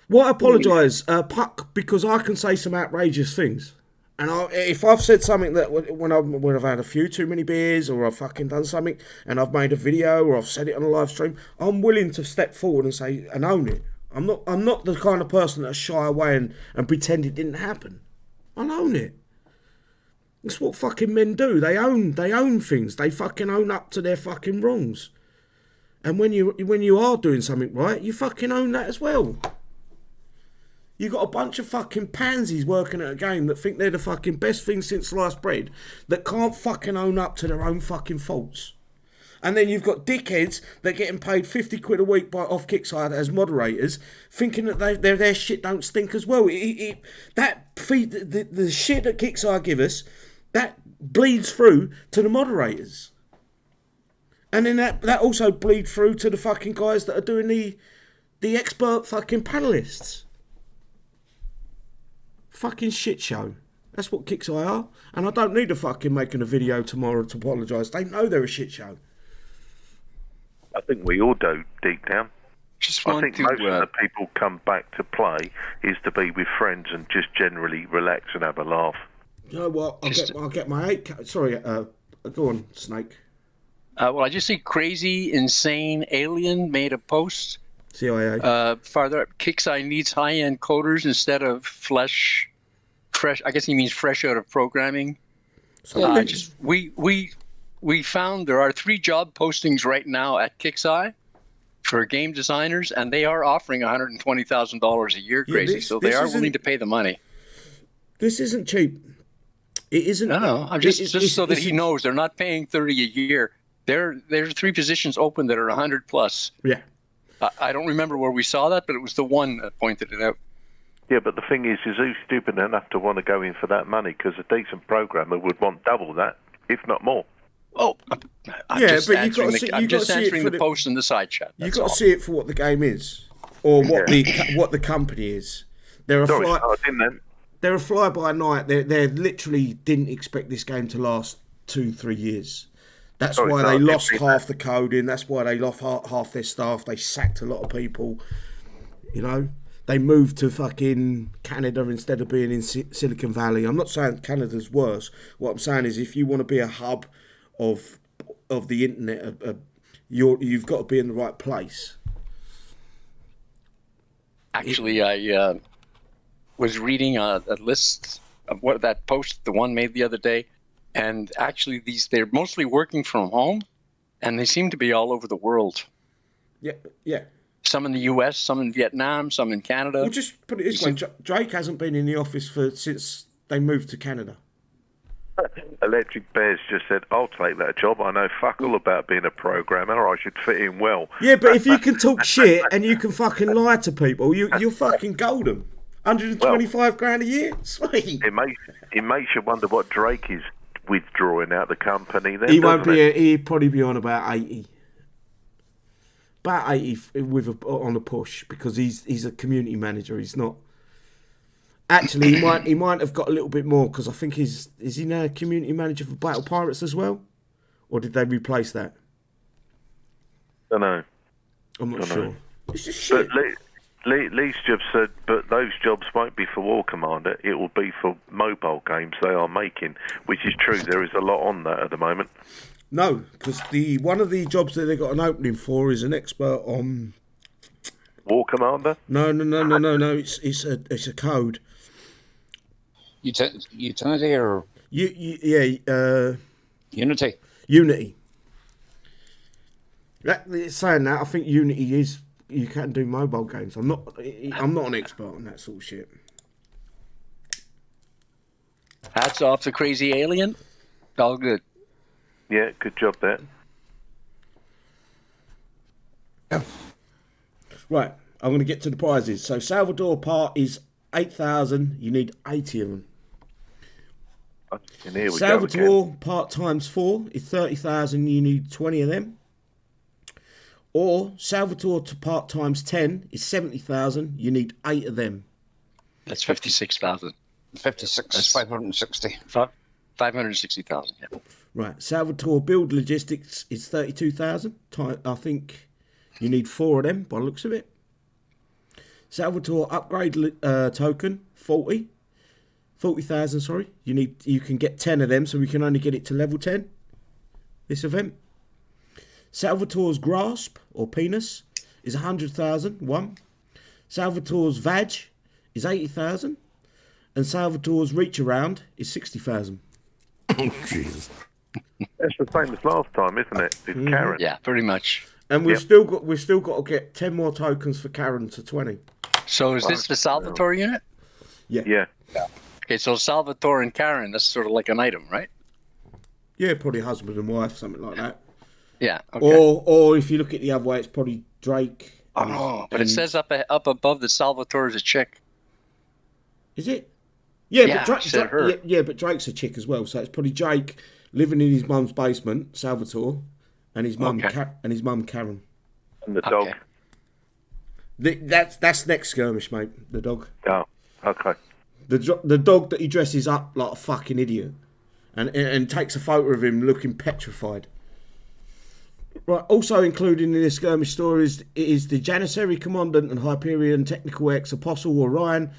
Well, I apologise, Puck, because I can say some outrageous things. And if I've said something that when I've had a few too many beers, or I've fucking done something and I've made a video or I've said it on a live stream, I'm willing to step forward and say and own it. I'm not the kind of person that shy away and pretend it didn't happen. I'll own it. That's what fucking men do. They own things. They fucking own up to their fucking wrongs. And when you are doing something right, you fucking own that as well. You got a bunch of fucking pansies working at a game that think they're the fucking best thing since sliced bread that can't fucking own up to their own fucking faults. And then you've got dickheads that are getting paid 50 quid a week off kixeye as moderators, thinking that their shit don't stink as well. The shit that kixeye give us, that bleeds through to the moderators. And then that also bleeds through to the fucking guys that are doing the expert fucking panelists. Fucking shit show. That's what kixeye are. And I don't need to fucking making a video tomorrow to apologise. They know they're a shit show. I think we all do deep down. I think most of the people come back to play is to be with friends and just generally relax and have a laugh. You know what? I'll get my 8K. Sorry, go on, Snake. Well, I just see Crazy Insane Alien made a post. CIA. Farther up, kixeye needs high-end coders instead of fresh. I guess he means fresh out of programming. So We found there are 3 job postings right now at kixeye for game designers, and they are offering $120,000 a year, Crazy. So they are willing to pay the money. This isn't cheap. It isn't. No, I'm just so that he knows they're not paying 30 a year. There's 3 positions open that are 100 plus. Yeah. I don't remember where we saw that, but it was the one that pointed it out. Yeah, but the thing is who's stupid enough to want to go in for that money? Because a decent programmer would want double that, if not more. Oh, I'm just answering the post in the side chat. You've got to see it for what the game is, or what the company is. They're a fly-by-night. They literally didn't expect this game to last 2-3 years. That's why they lost half the coding. That's why they lost half their staff. They sacked a lot of people. You know, they moved to fucking Canada instead of being in Silicon Valley. I'm not saying Canada's worse. What I'm saying is, if you want to be a hub of the internet, you've got to be in the right place. Actually, I was reading a list of what that post, the one made the other day. And actually, they're mostly working from home, and they seem to be all over the world. Yeah. Some in the U.S., some in Vietnam, some in Canada. Well, just put it this way: Drake hasn't been in the office since they moved to Canada. Electric Bears just said, "I'll take that job. I know fuck all about being a programmer. I should fit in well." Yeah, but if you can talk shit and you can fucking lie to people, you're fucking golden. 125 grand a year, sweet. It makes you wonder what Drake is withdrawing out the company then. He'd probably be on about 80 on a push, because he's a community manager. He's not actually, he might have got a little bit more, because I think is he now a community manager for Battle Pirates as well, or did they replace that? Don't know. I'm not sure. It's just shit. Lee's job said, but those jobs won't be for War Commander. It will be for mobile games they are making, which is true. There is a lot on that at the moment. No, because one of the jobs that they got an opening for is an expert on War Commander. No. It's a code. Utility or Unity. Unity. Saying that, I think Unity is. You can do mobile games. I'm not an expert on that sort of shit. Hats off to Crazy Alien. All good. Yeah, good job there. Yeah. Right, I'm going to get to the prizes. So Salvador part is 8,000. You need 80 of them. Salvador part times 4 is 30,000. You need 20 of them. Or Salvatore to part times 10 is 70,000. You need 8 of them. That's 56,000. 56, 560. 560,000, yeah. Right. Salvatore build logistics is 32,000. I think you need 4 of them by the looks of it. Salvatore upgrade token, 40,000, sorry. You can get 10 of them, so we can only get it to level 10 this event. Salvatore's grasp or penis is 100,000. 1. Salvatore's vag is 80,000, and Salvatore's reach around is 60,000. Oh Jesus! That's the same as last time, isn't it? It's Karen. Yeah, pretty much. And we've still got to get 10 more tokens for Karen to 20. So is this the Salvatore unit? Yeah. Okay, so Salvatore and Karen, that's sort of like an item, right? Yeah, probably husband and wife, something like that. Yeah. Okay. Or if you look at the other way, it's probably Drake. But it says up above that Salvatore is a chick. Is it? Yeah, Yeah, but said her. yeah, but Drake's a chick as well, so it's probably Drake living in his mum's basement, Salvatore, and his mum Karen. And the dog. That's next skirmish, mate. The dog. Oh, okay. The dog that he dresses up like a fucking idiot, and takes a photo of him looking petrified. Right. Also included in this skirmish story is the Janissary Commandant and Hyperion Technical X Apostle Orion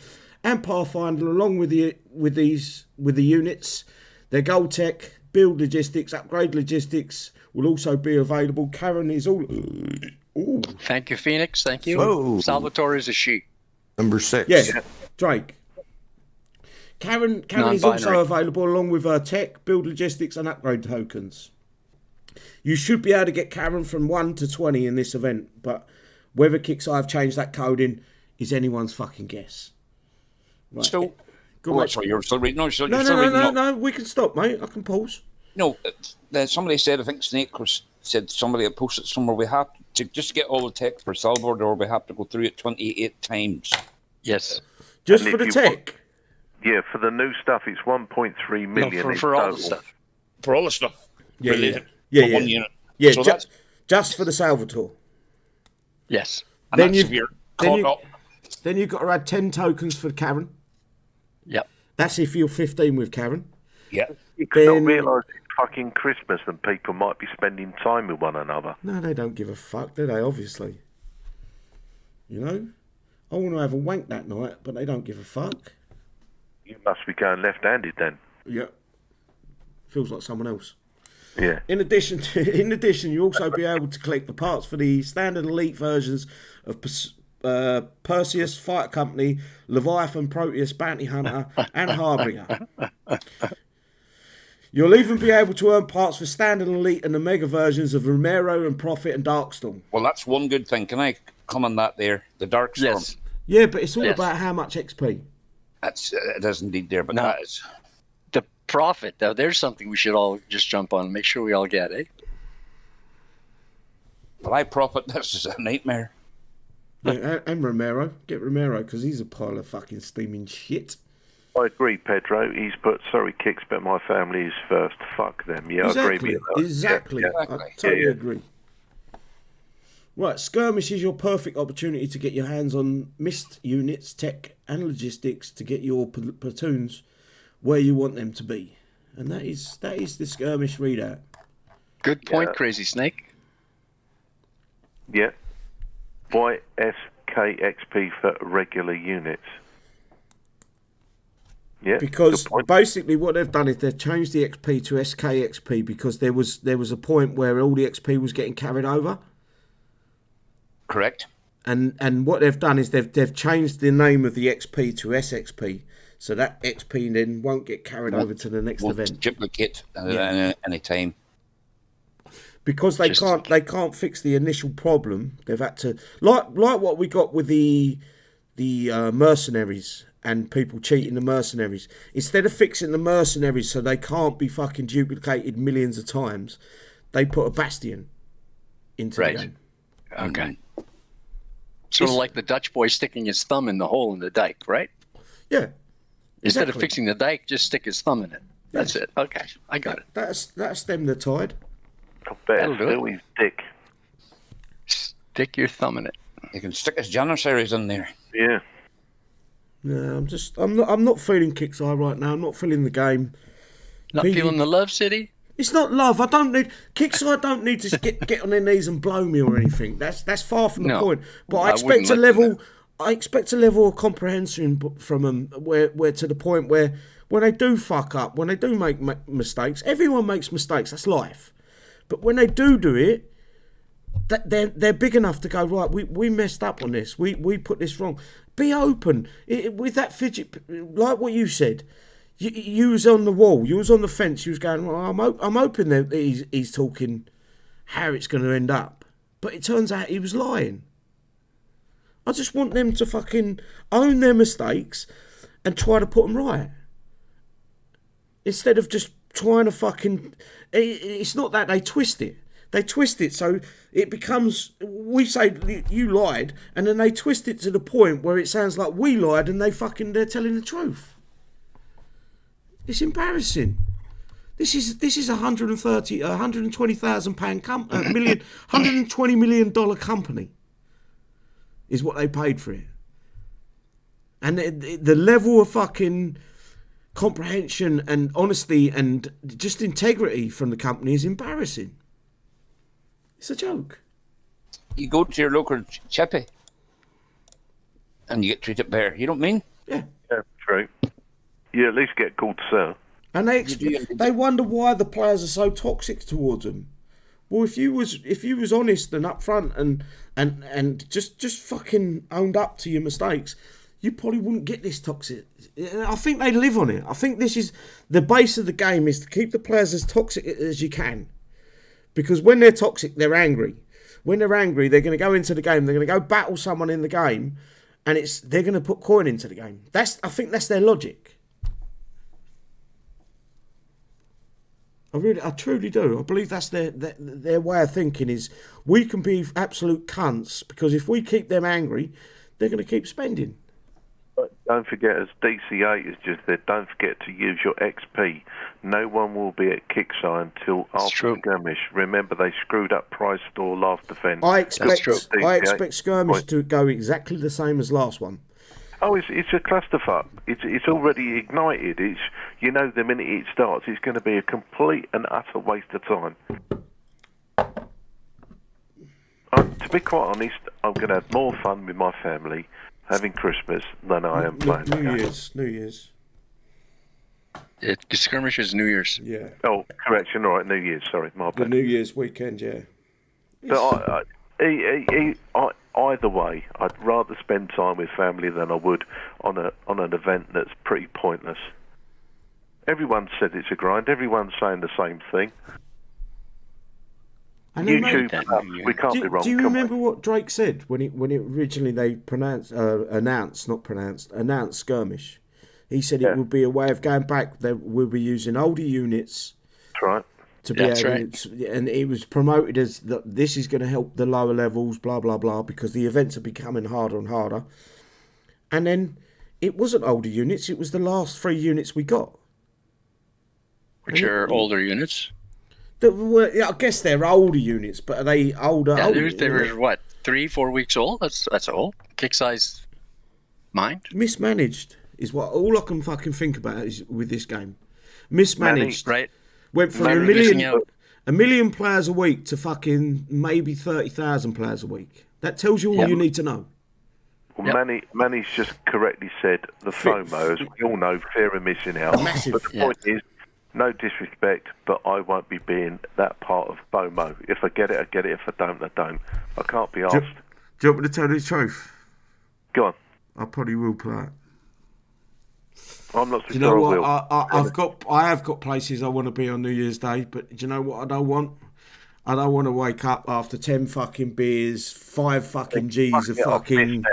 and Pathfinder, along with the units. Their gold tech, build logistics, upgrade logistics will also be available. Karen is all. Ooh. Thank you, Phoenix. Thank you. Whoa. Salvatore is a she. Number 6. Yes, Drake. Karen is also Non-binary. available along with her tech, build logistics, and upgrade tokens. You should be able to get Karen from 1 to 20 in this event, but whether kixeye have changed that coding is anyone's fucking guess. Right. So, Go on, sorry, you're still reading. No, you're still no, reading. no, we can stop, mate. I can pause. No, somebody said, I think Snake said somebody had posted somewhere, we have to just get all the tech for Salvador, we have to go through it 28 times. Yes. Just And for if the you tech. Yeah, for the new stuff, it's 1.3 million in for all total. the stuff. For all the stuff. Yeah, related yeah, for yeah. one unit. Yeah, So that's just for the Salvatore. Yes. and then that's you- if you're then caught you- up. Then you've got to add 10 tokens for Karen. Yep. That's if you're 15 with Karen. Yeah. You could not Then- realise it's fucking Christmas and people might be spending time with one another. No, they don't give a fuck, do they? Obviously. You know? I want to have a wank that night, but they don't give a fuck. You must be going left-handed then. Yeah. Feels like someone else. Yeah. In addition, you'll also be able to collect the parts for the standard elite versions of Perseus, Fighter Company, Leviathan, Proteus, Bounty Hunter, and Harbinger. You'll even be able to earn parts for standard elite and the mega versions of Romero and Prophet and Darkstorm. Well, that's one good thing. Can I come on that there? The Dark Storm. Yes. Yeah, but it's all Yes. about how much XP. That's, it is indeed there, but No. that is. The profit, though, there's something we should all just jump on and make sure we all get, eh? Well, I profit. This is a nightmare. Yeah, and Romero. Get Romero, because he's a pile of fucking steaming shit. I agree, Pedro. He's put, sorry, kicks, but my family is first. Fuck them. Yeah, I agree with you. Exactly. Yeah, I Exactly. totally Yeah. agree. Right, skirmish is your perfect opportunity to get your hands on missed units, tech, and logistics to get your platoons where you want them to be, and that is the skirmish readout. Good point, Yeah. Crazy Snake. Yeah. Why SKXP for regular units? Yeah. Because good point. basically what they've done is they've changed the XP to SKXP because there was a point where all the XP was getting carried over. Correct. And what they've done is they've changed the name of the XP to SXP, so that XP then won't get carried over to the next Won't event duplicate Yeah. any time. because they can't fix the initial problem. They've had to like what we got with the mercenaries and people cheating the mercenaries. Instead of fixing the mercenaries so they can't be fucking duplicated millions of times, they put a bastion into Right. the game. Okay. Sort of like the Dutch boy sticking his thumb in the hole in the dike, right? Yeah. Instead of Exactly. fixing the dike, just stick his thumb in it. That's it. Okay, I got it. That's stem the tide. I better That'll do it. still his dick. Stick your thumb in it. You can stick his Janissaries in there. Yeah. No, I'm not feeling kixeye right now. I'm not feeling the game. Not Thinking- feeling the love, City? It's not love. I don't need kixeye. Don't need to get on their knees and blow me or anything. That's far from the No. point. But I I wouldn't expect a let them level. I expect a level of comprehension from them where to the point where when they do fuck up, when they do make mistakes, everyone makes mistakes. That's life. But when they do it, that they're big enough to go, right, we messed up on this. We put this wrong. Be open with that fidget, like what you said. You was on the wall. You was on the fence. You was going, well, I'm hoping that he's talking how it's going to end up. But it turns out he was lying. I just want them to fucking own their mistakes and try to put them right. Instead of just trying to fucking... It's not that they twist it. They twist it so it becomes, we say you lied, and then they twist it to the point where it sounds like we lied and they're telling the truth. It's embarrassing. This is £120,000 million, $120 million company is what they paid for it. And the level of fucking comprehension and honesty and just integrity from the company is embarrassing. It's a joke. You go to your local chippy and you get treated better. You know what I mean? Yeah. Yeah, true. You at least get called sir. And they wonder why the players are so toxic towards them. Well, if you was honest and upfront and just fucking owned up to your mistakes, you probably wouldn't get this toxic. I think they live on it. I think this is the base of the game, is to keep the players as toxic as you can. Because when they're toxic, they're angry. When they're angry, they're going to go into the game. They're going to go battle someone in the game, and they're going to put coin into the game. I think that's their logic. I truly do. I believe that's their way of thinking, is we can be absolute cunts because if we keep them angry, they're going to keep spending. But don't forget, as DC8 has just said, don't forget to use your XP. No one will be at Kixeye until after skirmish. Remember, they screwed up prize store last defence. I expect skirmish to go exactly the same as last one. Oh, it's a clusterfuck. It's already ignited. The minute it starts, it's going to be a complete and utter waste of time. To be quite honest, I'm going to have more fun with my family having Christmas than I am playing. New Year's. The skirmish is New Year's. Yeah. Oh, correction. All right, New Year's. Sorry, my bad. The New Year's weekend, yeah. But either way, I'd rather spend time with family than I would on an event that's pretty pointless. Everyone said it's a grind. Everyone's saying the same thing. And YouTube, we can't be wrong. Do you remember what Drake said when it originally they announced skirmish? He said it would be a way of going back. That we'll be using older units. That's right. And it was promoted as that this is going to help the lower levels, blah blah blah, because the events are becoming harder and harder. And then it wasn't older units; it was the last 3 units we got, which are older units. I guess they're older units, but are they older? Yeah, they were what, 3-4 weeks old? That's old. Kixeye's mind mismanaged is what all I can fucking think about is with this game. Mismanaged, right? Went from a million players a week to fucking maybe 30,000 players a week. That tells you all you need to know. Well, Manny's just correctly said the FOMO, as we all know, fear of missing out. Massive. But the point is, no disrespect, but I won't be being that part of FOMO. If I get it, I get it. If I don't, I don't. I can't be asked. Do you want me to tell you the truth? Go on. I probably will play it. I'm not so Do you know sure what? I will. I have got places I want to be on New Year's Day, but do you know what I don't want? I don't want to wake up after 10 fucking beers, 5 fucking G's of fucking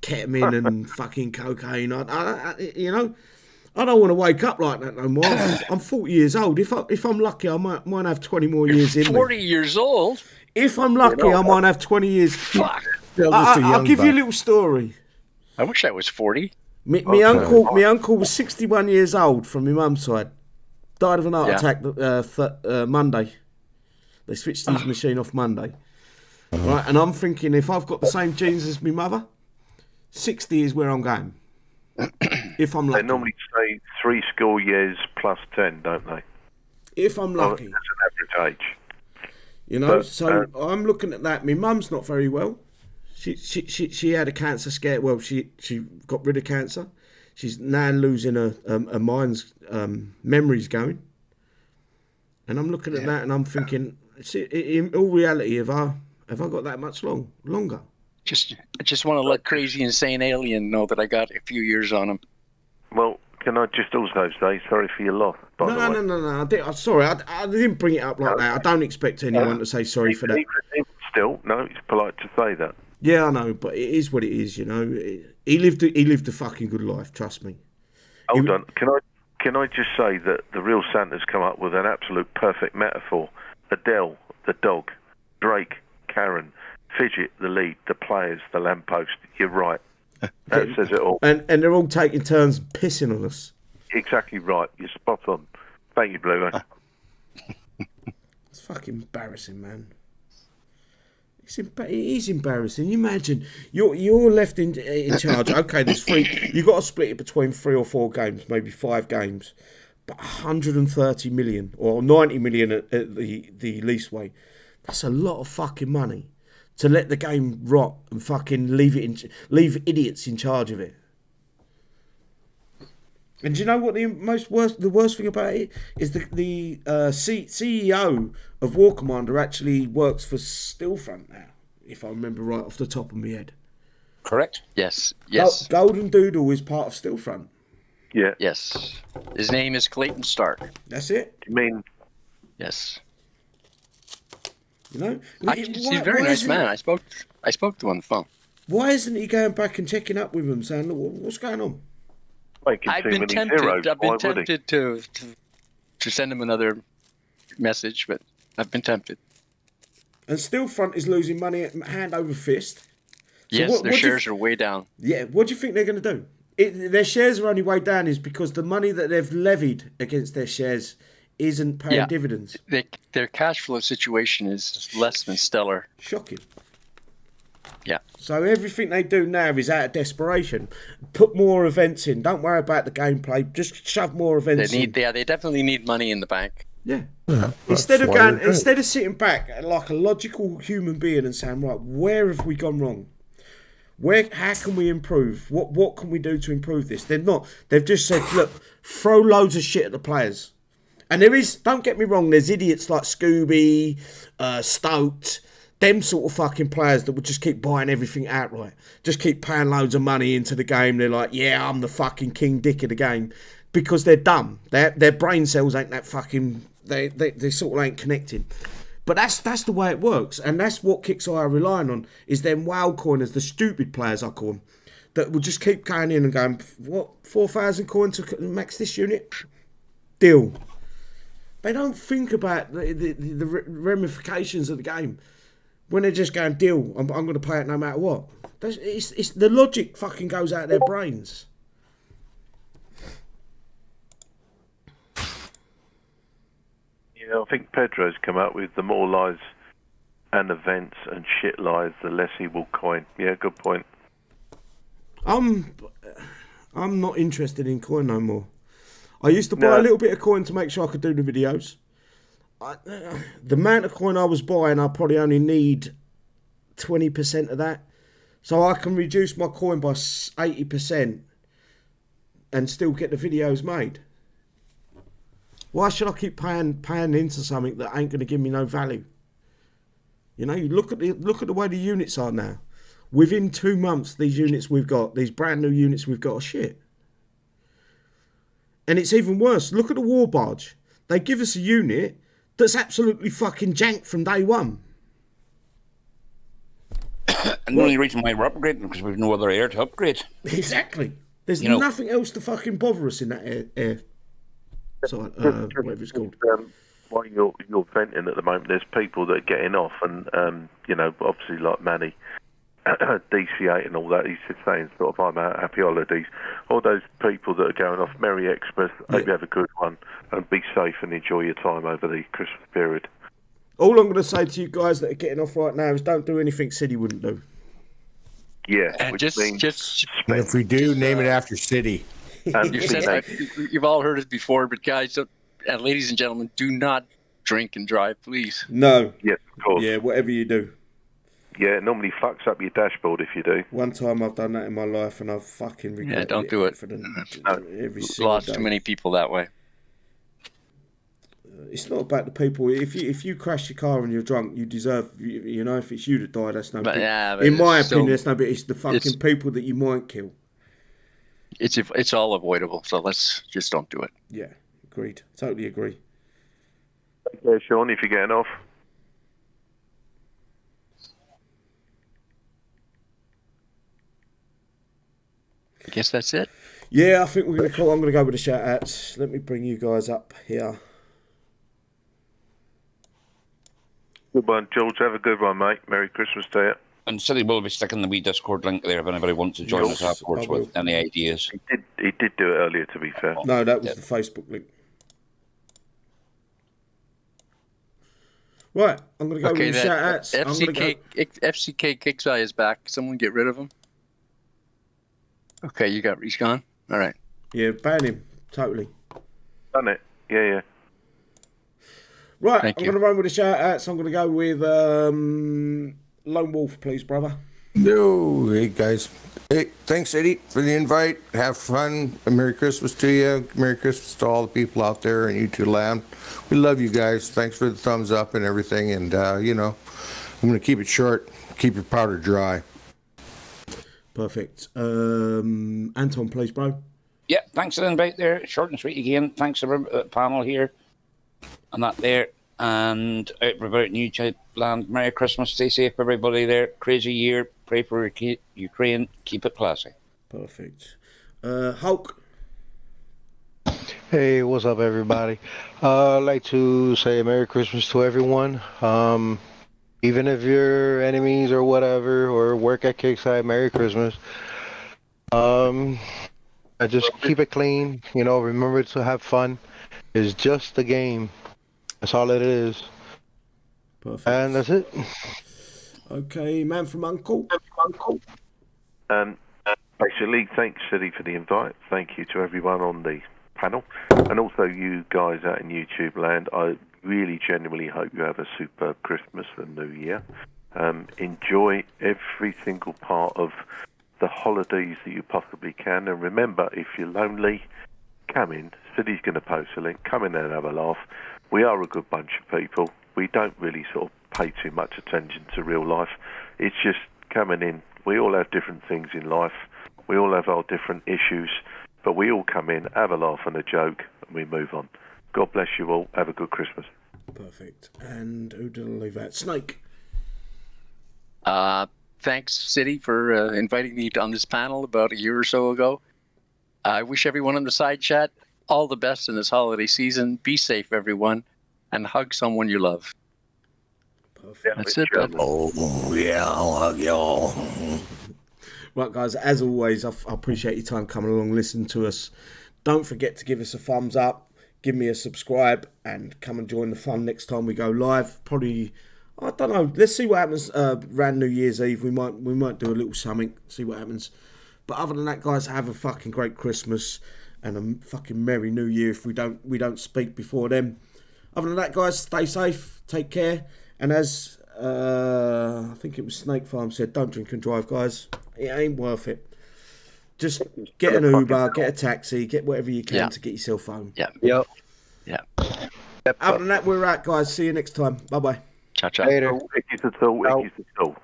ketamine and fucking cocaine. I don't want to wake up like that no more. I'm 40 years old. If I'm lucky, I might have 20 more years in me. 40 years old? If I'm lucky, I might have 20 years. Fuck. I'll give you a little story. I wish I was 40. My uncle was 61 years old from my mum's side. Died of an heart attack Monday. They switched his machine off Monday. Right, and I'm thinking if I've got the same genes as my mother, 60 is where I'm going. If I'm lucky. They normally say 3 school years plus 10, don't they? If I'm lucky. That's an average age. But, I'm looking at that. My mum's not very well. She had a cancer scare. Well, she got rid of cancer. She's now losing her mind's memories going. And I'm looking at that and I'm thinking, in all reality, have I got that much longer? I just want to let crazy insane alien know that I got a few years on him. Well, can I just also say sorry for your loss? No. I'm sorry, I didn't bring it up like that. I don't expect anyone to say sorry for that. Still, no, it's polite to say that. Yeah, I know, but it is what it is. He lived a fucking good life. Trust me. Hold on, can I just say that the real Santa's come up with an absolute perfect metaphor. Adele, the dog, Drake, Karen, Fidget, the lead, the players, the lamppost. You're right. That says it all. And they're all taking turns pissing on us. Exactly right. You're spot on. Thank you, Blue. It's fucking embarrassing, man. It is embarrassing. You imagine you're left in charge. Okay, there's 3. You got to split it between 3 or 4 games, maybe 5 games. But 130 million or 90 million at the least way. That's a lot of fucking money to let the game rot and fucking leave idiots in charge of it. And do you know what the worst thing about it is? The CEO of War Commander actually works for Steelfront now, if I remember right off the top of my head. Correct? Yes. Golden Doodle is part of Steelfront. Yeah. Yes. His name is Clayton Stark. That's it. You mean? Yes. You know, He's a very nice man. I spoke to him on the phone. Why isn't he going back and checking up with him, saying, "Look, what's going on?" I've been tempted to send him another message, but I've been tempted. And Steelfront is losing money hand over fist. So yes, their shares are way down. Yeah, what do you think they're going to do? Their shares are only way down is because the money that they've levied against their shares isn't paying dividends. Their cash flow situation is less than stellar. Shocking. Yeah. So everything they do now is out of desperation. Put more events in. Don't worry about the gameplay. Just shove more events in. They definitely need money in the bank. Yeah. Instead of sitting back like a logical human being and saying, right, where have we gone wrong? How can we improve? What can we do to improve this? They're not. They've just said, look, throw loads of shit at the players. And don't get me wrong, there's idiots like Scooby, Stoked, them sort of fucking players that would just keep buying everything outright. Just keep paying loads of money into the game. They're like, yeah, I'm the fucking king dick of the game. Because they're dumb. Their brain cells ain't that fucking... They sort of ain't connected. But that's the way it works. And that's what kixeye are relying on, is them WoW coiners, the stupid players I call them, that will just keep going in and going, what, 4,000 coins to max this unit? Deal. They don't think about the ramifications of the game. When they're just going, deal, I'm going to pay it no matter what. It's the logic fucking goes out of their brains. Yeah, I think Pedro's come up with the more lies and events and shit lies, the less he will coin. Yeah, good point. I'm not interested in coin no more. I used to buy a little bit of coin to make sure I could do the videos. The amount of coin I was buying, I probably only need 20% of that. So I can reduce my coin by 80% and still get the videos made. Why should I keep paying into something that ain't going to give me no value? You know, you look at the way the units are now. Within 2 months, these units we've got, these brand new units we've got, are shit. And it's even worse. Look at the war barge. They give us a unit that's absolutely fucking jank from day one. And the only reason why we're upgrading because we've no other air to upgrade. Exactly. There's nothing else to fucking bother us in that air. Sorry, whatever it's called. While you're venting at the moment, there's people that are getting off, and obviously like Manny, DC8 and all that. He's just saying sort of I'm out, happy holidays. All those people that are going off, Merry Xmas. Hope you have a good one, and be safe and enjoy your time over the Christmas period. All I'm going to say to you guys that are getting off right now is don't do anything City wouldn't do. Yeah, and just if we do, name it after City. You've all heard it before, but guys, ladies and gentlemen, do not drink and drive, please. No. Yes, of course. Yeah, whatever you do. Yeah, it normally fucks up your dashboard if you do. One time I've done that in my life and I've fucking regretted it. Yeah, don't do it. Every single lost day. Too many people that way. It's not about the people. If you crash your car and you're drunk, you deserve. You know, if it's you that died, that's no big. Yeah, in my opinion, that's no big. It's the fucking people that you might kill. It's all avoidable. So let's just don't do it. Yeah, agreed. Totally agree. Yeah, Sean, if you're getting off. I guess that's it. Yeah, I think we're going to call. I'm going to go with the shout outs. Let me bring you guys up here. Good one, George. Have a good one, mate. Merry Christmas to you. And City will be sticking the wee Discord link there if anybody wants to join Yes, us afterwards I will. with any ideas. He did do it earlier, to be fair. No, that was the Facebook link. Right, I'm going to go with the shout outs. FCK Kixeye is back. Someone get rid of him. Okay, he's gone? All right. Yeah, ban him. Totally. Done it. Yeah. Right, Thank I'm you. going to run with the shout outs. I'm going to go with Lone Wolf, please, brother. No, hey guys. Hey, thanks, Eddie, for the invite. Have fun. A Merry Christmas to you. Merry Christmas to all the people out there and you two land. We love you guys. Thanks for the thumbs up and everything. And, I'm going to keep it short. Keep your powder dry. Perfect. Anton, please, bro. Yeah, thanks for the invite there. Short and sweet again. Thanks to the panel here and that there. And everybody in YouTube land, Merry Christmas. Stay safe, everybody there. Crazy year. Pray for Ukraine. Keep it classy. Perfect. Hulk. Hey, what's up, everybody? I'd like to say Merry Christmas to everyone. Even if you're enemies or whatever, or work at Kixeye, Merry Christmas. I just keep it clean. Remember to have fun. It's just a game. That's all it is. Perfect. And that's it. Okay, man from Uncle. Basically, thanks, City, for the invite. Thank you to everyone on the panel. And also you guys out in YouTube land. I really genuinely hope you have a superb Christmas and New Year. Enjoy every single part of the holidays that you possibly can. And remember, if you're lonely, come in. City's going to post a link. Come in and have a laugh. We are a good bunch of people. We don't really sort of pay too much attention to real life. It's just coming in. We all have different things in life. We all have our different issues. But we all come in, have a laugh and a joke, and we move on. God bless you all. Have a good Christmas. Perfect. And who did I leave out? Snake. Thanks, City, for inviting me on this panel about a year or so ago. I wish everyone in the side chat all the best in this holiday season. Be safe, everyone, and hug someone you love. Perfect. That's it, bud. Oh, yeah, I'll hug y'all. Right, guys, as always, I appreciate your time coming along, listening to us. Don't forget to give us a thumbs up, give me a subscribe, and come and join the fun next time we go live. Probably, I don't know, let's see what happens around New Year's Eve. We might do a little something, see what happens. But other than that, guys, have a fucking great Christmas and a fucking Merry New Year if we don't speak before then. Other than that, guys, stay safe, take care, and as I think it was Snake Farm said, don't drink and drive, guys. It ain't worth it. Just get an Uber, get a taxi, get whatever you can to get yourself home. Yeah. Yep. Yeah. Other than that, we're out, guys. See you next time. Bye bye. Ciao, ciao. Later. Icky to tall.